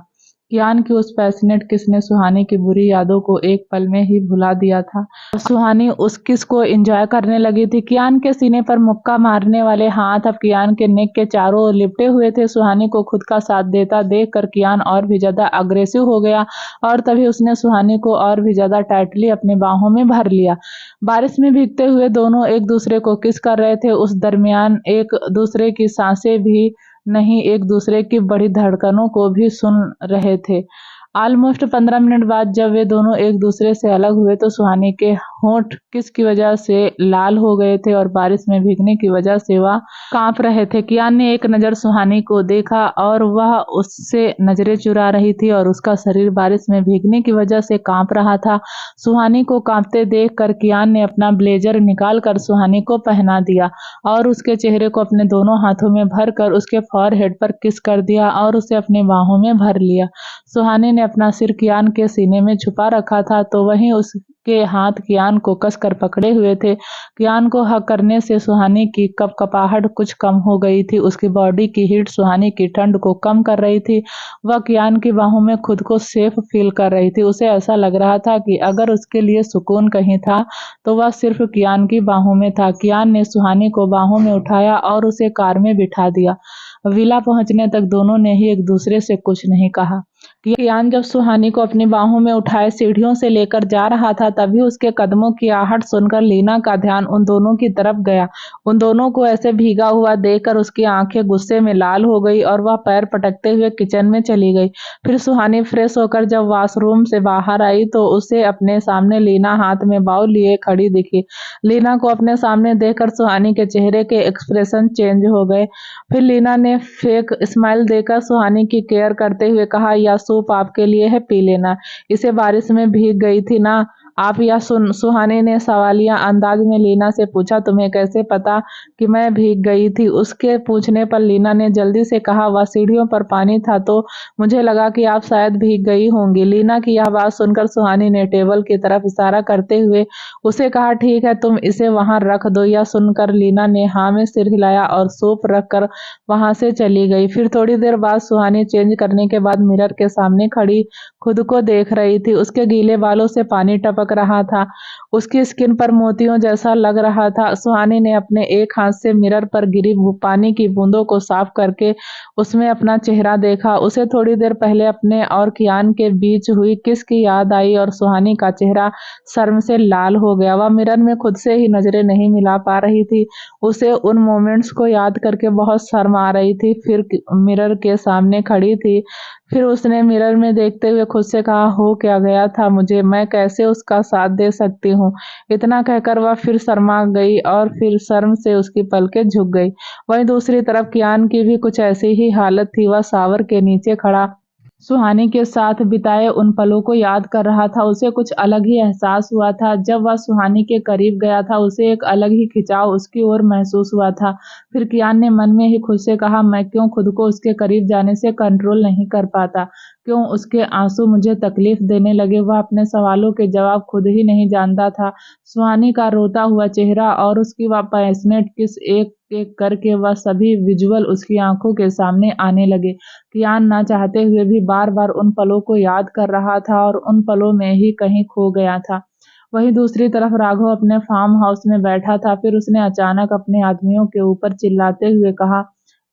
कियान की उस पैशनेट किस ने सुहानी की बुरी यादों को एक पल में ही भुला दिया था। सुहानी उस किस को एंजॉय करने लगी थी। कियान के सीने पर मुक्का मारने वाले हाथ अब कियान के नेक के चारों ओर लिपटे हुए थे। सुहानी को खुद का साथ देता देखकर कियान और भी ज्यादा अग्रेसिव हो गया और तभी उसने सुहानी को और भी ज्यादा टाइटली अपनी बाहों में भर लिया। बारिश में भीगते हुए दोनों एक दूसरे को किस कर रहे थे। उस दरमियान एक दूसरे की सांसें भी नहीं, एक दूसरे की बड़ी धड़कनों को भी सुन रहे थे। ऑलमोस्ट 15 मिनट बाद जब वे दोनों एक दूसरे से अलग हुए तो सुहानी के होंठ किस की वजह से लाल हो गए थे और बारिश में भीगने की वजह से वह कांप रहे थे। कियान ने एक नजर सुहानी को देखा और वह उससे नजरें चुरा रही थी और उसका शरीर बारिश में भीगने की वजह से कांप रहा था। सुहानी को कांपते देखकर कियान ने अपना ब्लेजर निकाल कर सुहानी को पहना दिया और उसके चेहरे को अपने दोनों हाथों में भरकर उसके फॉरहेड पर किस कर दिया और उसे अपनी बाहों में भर लिया। सुहानी ने अपना सिर कियान के सीने में छुपा रखा था तो वहीं उसके हाथ कियान को कसकर पकड़े हुए थे। कियान को हक करने से सुहानी की कपकपाहट कुछ कम हो गई थी। उसकी बॉडी की हीट सुहानी की ठंड को कम कर रही थी। वह कियान की बाहों में खुद को सेफ फील कर रही थी। उसे ऐसा लग रहा था कि अगर उसके लिए सुकून कहीं था तो वह सिर्फ कियान की बाहों में था। कियान ने सुहानी को बाहों में उठाया और उसे कार में बिठा दिया। विला पहुंचने तक दोनों ने ही एक दूसरे से कुछ नहीं कहा। कियान जब सुहानी को अपनी बाहों में उठाए सीढ़ियों से लेकर जा रहा था तभी उसके कदमों की आहट सुनकर लीना का ध्यान उन दोनों की तरफ गया। उन दोनों को ऐसे भीगा हुआ देखकर उसकी आंखें गुस्से में लाल हो गई और वह पैर पटकते हुए किचन में चली गई। फिर सुहानी फ्रेश होकर जब वॉशरूम से बाहर आई तो उसे अपने सामने लीना हाथ में बाउल लिए खड़ी दिखी। लीना को अपने सामने देखकर सुहानी के चेहरे के एक्सप्रेशन चेंज हो गए। फिर लीना ने फेक स्माइल देकर सुहानी की केयर करते हुए कहा, यह सूप आपके लिए है, पी लेना। इसे बारिश में भीग गई थी ना आप? या सुहानी ने सवालिया अंदाज में लीना से पूछा, तुम्हें कैसे पता कि मैं भीग गई थी? उसके पूछने पर लीना ने जल्दी से कहा, वह सीढ़ियों पर पानी था तो मुझे लगा कि आप शायद भीग गई होंगी। लीना की यह बात सुनकर सुहानी ने टेबल की तरफ इशारा करते हुए उसे कहा, ठीक है, तुम इसे वहां रख दो। यह सुनकर लीना ने हाँ में सिर हिलाया और सूप रखकर वहां से चली गई। फिर थोड़ी देर बाद सुहानी चेंज करने के बाद मिरर के सामने खड़ी खुद को देख रही थी। उसके गीले बालों से पानी टपक रहा था। उसकी स्किन पर मोतियों जैसा लग रहा था। सुहानी ने अपने एक हाथ से मिरर पर गिरी पानी की बूंदों को साफ करके उसमें अपना चेहरा देखा। उसे थोड़ी देर पहले अपने और कियान के बीच हुई किस की याद आई और सुहानी का चेहरा शर्म से लाल हो गया। वह मिरर में खुद से ही नजरें नहीं मिला पा रही थी। उसे उन मोमेंट्स को याद करके बहुत शर्म आ रही थी। फिर मिरर के सामने खड़ी थी। फिर उसने मिरर में देखते हुए खुद से कहा, हो क्या गया था मुझे, मैं कैसे उसका साथ दे सकती हूँ? इतना कहकर वह फिर शर्मा गई और फिर शर्म से उसकी पलकें झुक गई। वहीं दूसरी तरफ कियान की भी कुछ ऐसी ही हालत थी। वह शावर के नीचे खड़ा सुहानी के साथ बिताए उन पलों को याद कर रहा था। उसे कुछ अलग ही एहसास हुआ था। जब वह सुहानी के करीब गया था उसे एक अलग ही खिंचाव उसकी ओर महसूस हुआ था। फिर कियान ने मन में ही खुद से कहा, मैं क्यों खुद को उसके करीब जाने से कंट्रोल नहीं कर पाता? क्यों उसके आंसू मुझे तकलीफ देने लगे? वह अपने सवालों के जवाब खुद ही नहीं जानता था। सुहानी का रोता हुआ चेहरा और उसकी वह पैशनेट किस, एक एक करके वह सभी विजुअल उसकी आंखों के सामने आने लगे। कियान ना चाहते हुए भी बार बार उन पलों को याद कर रहा था और उन पलों में ही कहीं खो गया था। वहीं दूसरी तरफ राघव अपने फार्म हाउस में बैठा था। फिर उसने अचानक अपने आदमियों के ऊपर चिल्लाते हुए कहा,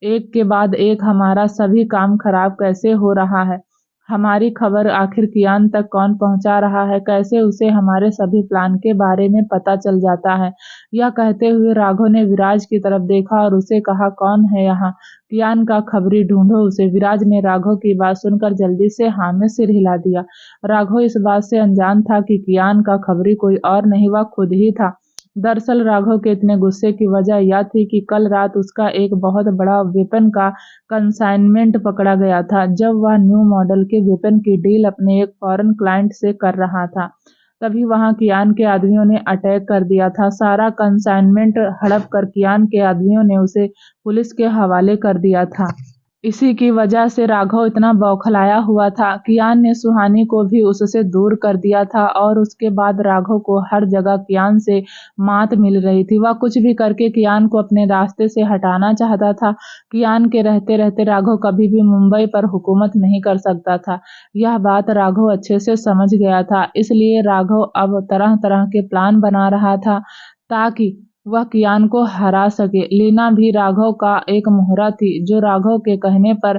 एक के बाद एक हमारा सभी काम खराब कैसे हो रहा है? हमारी खबर आखिर कियान तक कौन पहुंचा रहा है? कैसे उसे हमारे सभी प्लान के बारे में पता चल जाता है? यह कहते हुए राघव ने विराज की तरफ देखा और उसे कहा, कौन है यहाँ? कियान का खबरी ढूंढो उसे। विराज ने राघव की बात सुनकर जल्दी से हाँ में सिर हिला दिया। राघव इस बात से अनजान था कि कियान का खबरी कोई और नहीं, वह खुद ही था। दरअसल राघव के इतने गुस्से की वजह यह थी कि कल रात उसका एक बहुत बड़ा वेपन का कंसाइनमेंट पकड़ा गया था। जब वह न्यू मॉडल के वेपन की डील अपने एक फॉरेन क्लाइंट से कर रहा था तभी वहां कियान के आदमियों ने अटैक कर दिया था। सारा कंसाइनमेंट हड़प कर कियान के आदमियों ने उसे पुलिस के हवाले कर दिया था। इसी की वजह से राघव इतना बौखलाया हुआ था। कियान ने सुहानी को भी उससे दूर कर दिया था और उसके बाद राघव को हर जगह कियान से मात मिल रही थी। वह कुछ भी करके कियान को अपने रास्ते से हटाना चाहता था। कियान के रहते रहते राघव कभी भी मुंबई पर हुकूमत नहीं कर सकता था। यह बात राघव अच्छे से समझ गया था। इसलिए राघव अब तरह तरह के प्लान बना रहा था ताकि वह कियान को हरा सके। लीना भी राघव का एक मोहरा थी जो राघव के कहने पर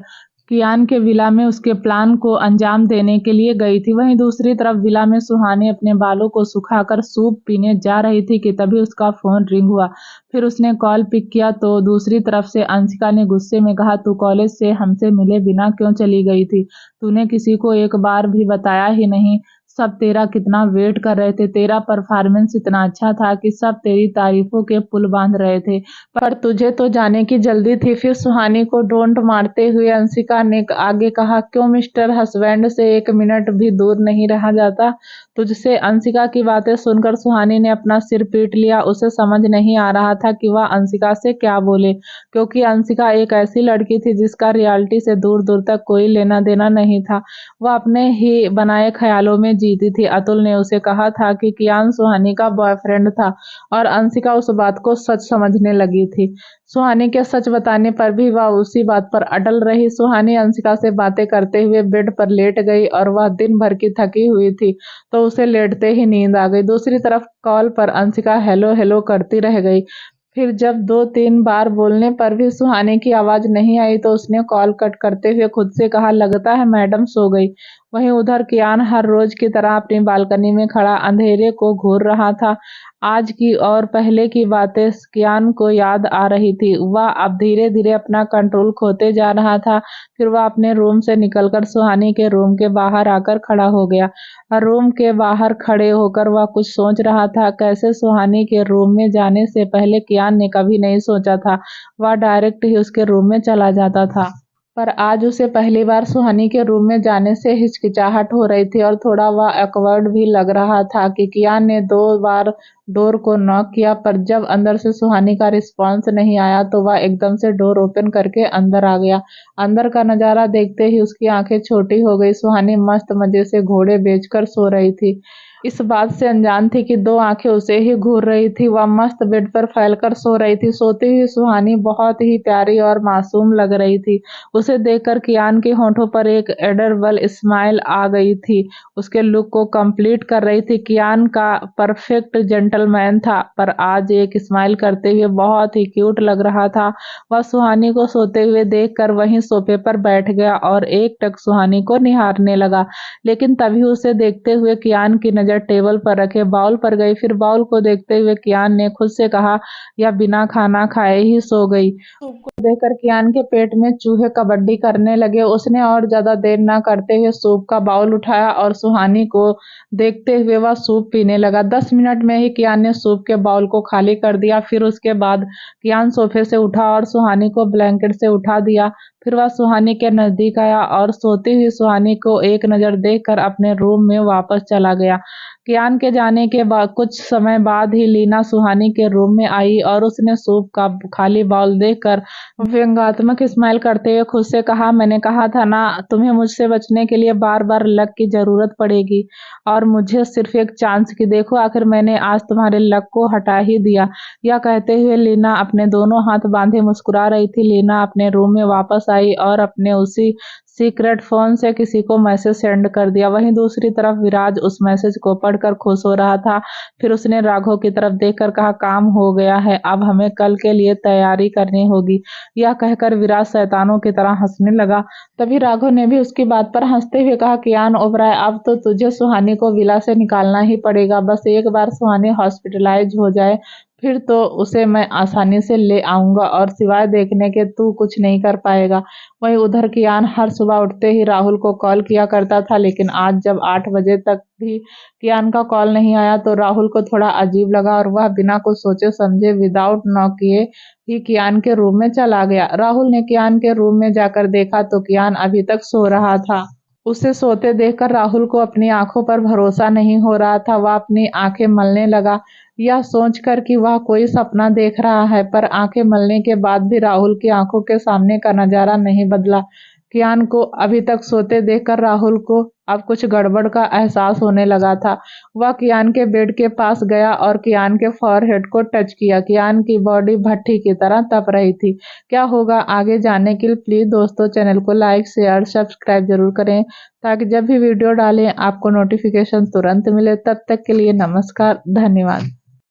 कियान के विला में उसके प्लान को अंजाम देने के लिए गई थी। वहीं दूसरी तरफ विला में सुहानी अपने बालों को सुखाकर सूप पीने जा रही थी कि तभी उसका फोन रिंग हुआ। फिर उसने कॉल पिक किया तो दूसरी तरफ से अंशिका ने गुस्से में कहा, तू कॉलेज से हमसे मिले बिना क्यों चली गई थी? तूने किसी को एक बार भी बताया ही नहीं। सब तेरा कितना वेट कर रहे थे। तेरा परफॉर्मेंस इतना अच्छा था कि सब तेरी तारीफों के पुल बांध रहे थे, पर तुझे तो जाने की जल्दी थी। फिर सुहानी को डोंट मारते हुए अंशिका ने आगे कहा, क्यों मिस्टर हस्बैंड से 1 मिनट भी दूर नहीं रहा जाता तुझसे? अंशिका की बातें सुनकर सुहानी ने अपना सिर पीट लिया। उसे समझ नहीं आ रहा था कि वह अंशिका से क्या बोले, क्योंकि अंशिका एक ऐसी लड़की थी जिसका रियलिटी से दूर दूर तक कोई लेना देना नहीं था। वह अपने ही बनाए ख्यालों में जीती थी। अतुल ने उसे कहा था कि कियान सुहानी का बॉयफ्रेंड था और अंशिका उस बात को सच समझने लगी थी। सुहानी के सच बताने पर भी वह उसी बात पर अटल रही। सुहानी अंशिका से बातें करते हुए बेड पर लेट गई और वह दिन भर की थकी हुई थी तो उसे लेटते ही नींद आ गई। दूसरी तरफ कॉल पर अंशिका हेलो हेलो करती रह गई। फिर जब 2-3 बार बोलने पर भी सुहानी की आवाज नहीं आई तो उसने कॉल कट करते हुए खुद से कहा, लगता है मैडम सो गई। वहीं उधर कियान हर रोज की तरह अपनी बालकनी में खड़ा अंधेरे को घूर रहा था। आज की और पहले की बातें कियान को याद आ रही थी। वह अब धीरे धीरे अपना कंट्रोल खोते जा रहा था। फिर वह अपने रूम से निकलकर सुहानी के रूम के बाहर आकर खड़ा हो गया। रूम के बाहर खड़े होकर वह कुछ सोच रहा था। कैसे सुहानी के रूम में जाने से पहले कियान ने कभी नहीं सोचा था वह डायरेक्ट ही उसके रूम में चला जाता था, पर आज उसे पहली बार सुहानी के रूम में जाने से हिचकिचाहट हो रही थी और थोड़ा वह ऑकवर्ड भी लग रहा था कि कियान ने 2 बार डोर को नॉक किया, पर जब अंदर से सुहानी का रिस्पॉन्स नहीं आया तो वह एकदम से डोर ओपन करके अंदर आ गया। अंदर का नजारा देखते ही उसकी आंखें छोटी हो गई। सुहानी मस्त मजे से घोड़े बेचकर सो रही थी। इस बात से अनजान थी कि 2 आंखें उसे ही घूर रही थी। वह मस्त बेड पर फैलकर सो रही थी। सोती हुई सुहानी बहुत ही प्यारी और मासूम लग रही थी। उसे देखकर कियान के होठों पर एक एडोरेबल स्माइल आ गई थी। उसके लुक को कंप्लीट कर रही थी। कियान का परफेक्ट जेंटलमैन था, पर आज एक स्माइल करते हुए बहुत ही क्यूट लग रहा था। वह सुहानी को सोते हुए देखकर वहीं सोफे पर बैठ गया और एकटक सुहानी को निहारने लगा। लेकिन तभी उसे देखते हुए कियान की नजर टेबल पर रखे बाउल पर गई। फिर बाउल को देखते हुए कियान ने खुद से कहा, यह बिना खाना खाए ही सो गई। सूप को देखकर कियान के पेट में चूहे कबड्डी करने लगे। उसने और ज्यादा देर न करते हुए सूप का बाउल उठाया और सुहानी को देखते हुए वह सूप पीने लगा। 10 मिनट में ही कियान ने सूप के बाउल को खाली कर दिया। फिर उसके बाद कियान सोफे से उठा और सुहानी को ब्लैंकेट से उठा दिया। फिर वह सुहानी के नजदीक आया और सोती हुई सुहानी को एक नजर देखकर अपने रूम में वापस चला गया। कियान के जाने के बाद कुछ समय बाद ही लीना सुहानी के रूम में आई और उसने सूप का खाली बाउल देखकर व्यंग्यात्मक स्माइल करते हुए खुद से कहा, मैंने कहा था ना, तुम्हें मुझसे बचने के लिए बार बार लक की जरूरत पड़ेगी और मुझे सिर्फ एक चांस की। देखो आखिर मैंने आज तुम्हारे लक को हटा ही दिया। यह कहते हुए लीना अपने दोनों हाथ बांधे मुस्कुरा रही थी। लीना अपने रूम में वापस आई और अपने उसी सीक्रेट फोन से किसी को मैसेज सेंड कर दिया। वहीं दूसरी तरफ विराज उस मैसेज को पढ़कर खुश हो रहा था। फिर उसने राघव की तरफ देखकर कहा, काम हो गया है, अब हमें कल के लिए तैयारी करनी होगी। यह कहकर विराज शैतानों की तरह हंसने लगा। तभी राघव ने भी उसकी बात पर हंसते हुए कहा, कियान ओबराय, अब तो तुझे सुहानी को विला से निकालना ही पड़ेगा। बस एक बार सुहानी हॉस्पिटलाइज हो जाए फिर तो उसे मैं आसानी से ले आऊंगा और सिवाय देखने के तू कुछ नहीं कर पाएगा। वहीं उधर कियान हर सुबह उठते ही राहुल को कॉल किया करता था, लेकिन आज जब 8 बजे तक भी कियान का कॉल नहीं आया तो राहुल को थोड़ा अजीब लगा और वह बिना कुछ सोचे समझे विदाउट नॉक किए ही कियान के रूम में चला गया। राहुल ने कियान के रूम में जाकर देखा तो कियान अभी तक सो रहा था। उसे सोते देखकर राहुल को अपनी आंखों पर भरोसा नहीं हो रहा था। वह अपनी आंखें मलने लगा, यह सोचकर कि वह कोई सपना देख रहा है, पर आंखें मलने के बाद भी राहुल की आंखों के सामने का नजारा नहीं बदला। कियान को अभी तक सोते देखकर राहुल को अब कुछ गड़बड़ का एहसास होने लगा था। वह कियान के बेड के पास गया और कियान के फॉरहेड को टच किया। कियान की बॉडी भट्ठी की तरह तप रही थी। क्या होगा आगे जानने के लिए प्लीज दोस्तों चैनल को लाइक शेयर सब्सक्राइब जरूर करें, ताकि जब भी वीडियो डालें आपको नोटिफिकेशन तुरंत मिले। तब तक के लिए नमस्कार, धन्यवाद।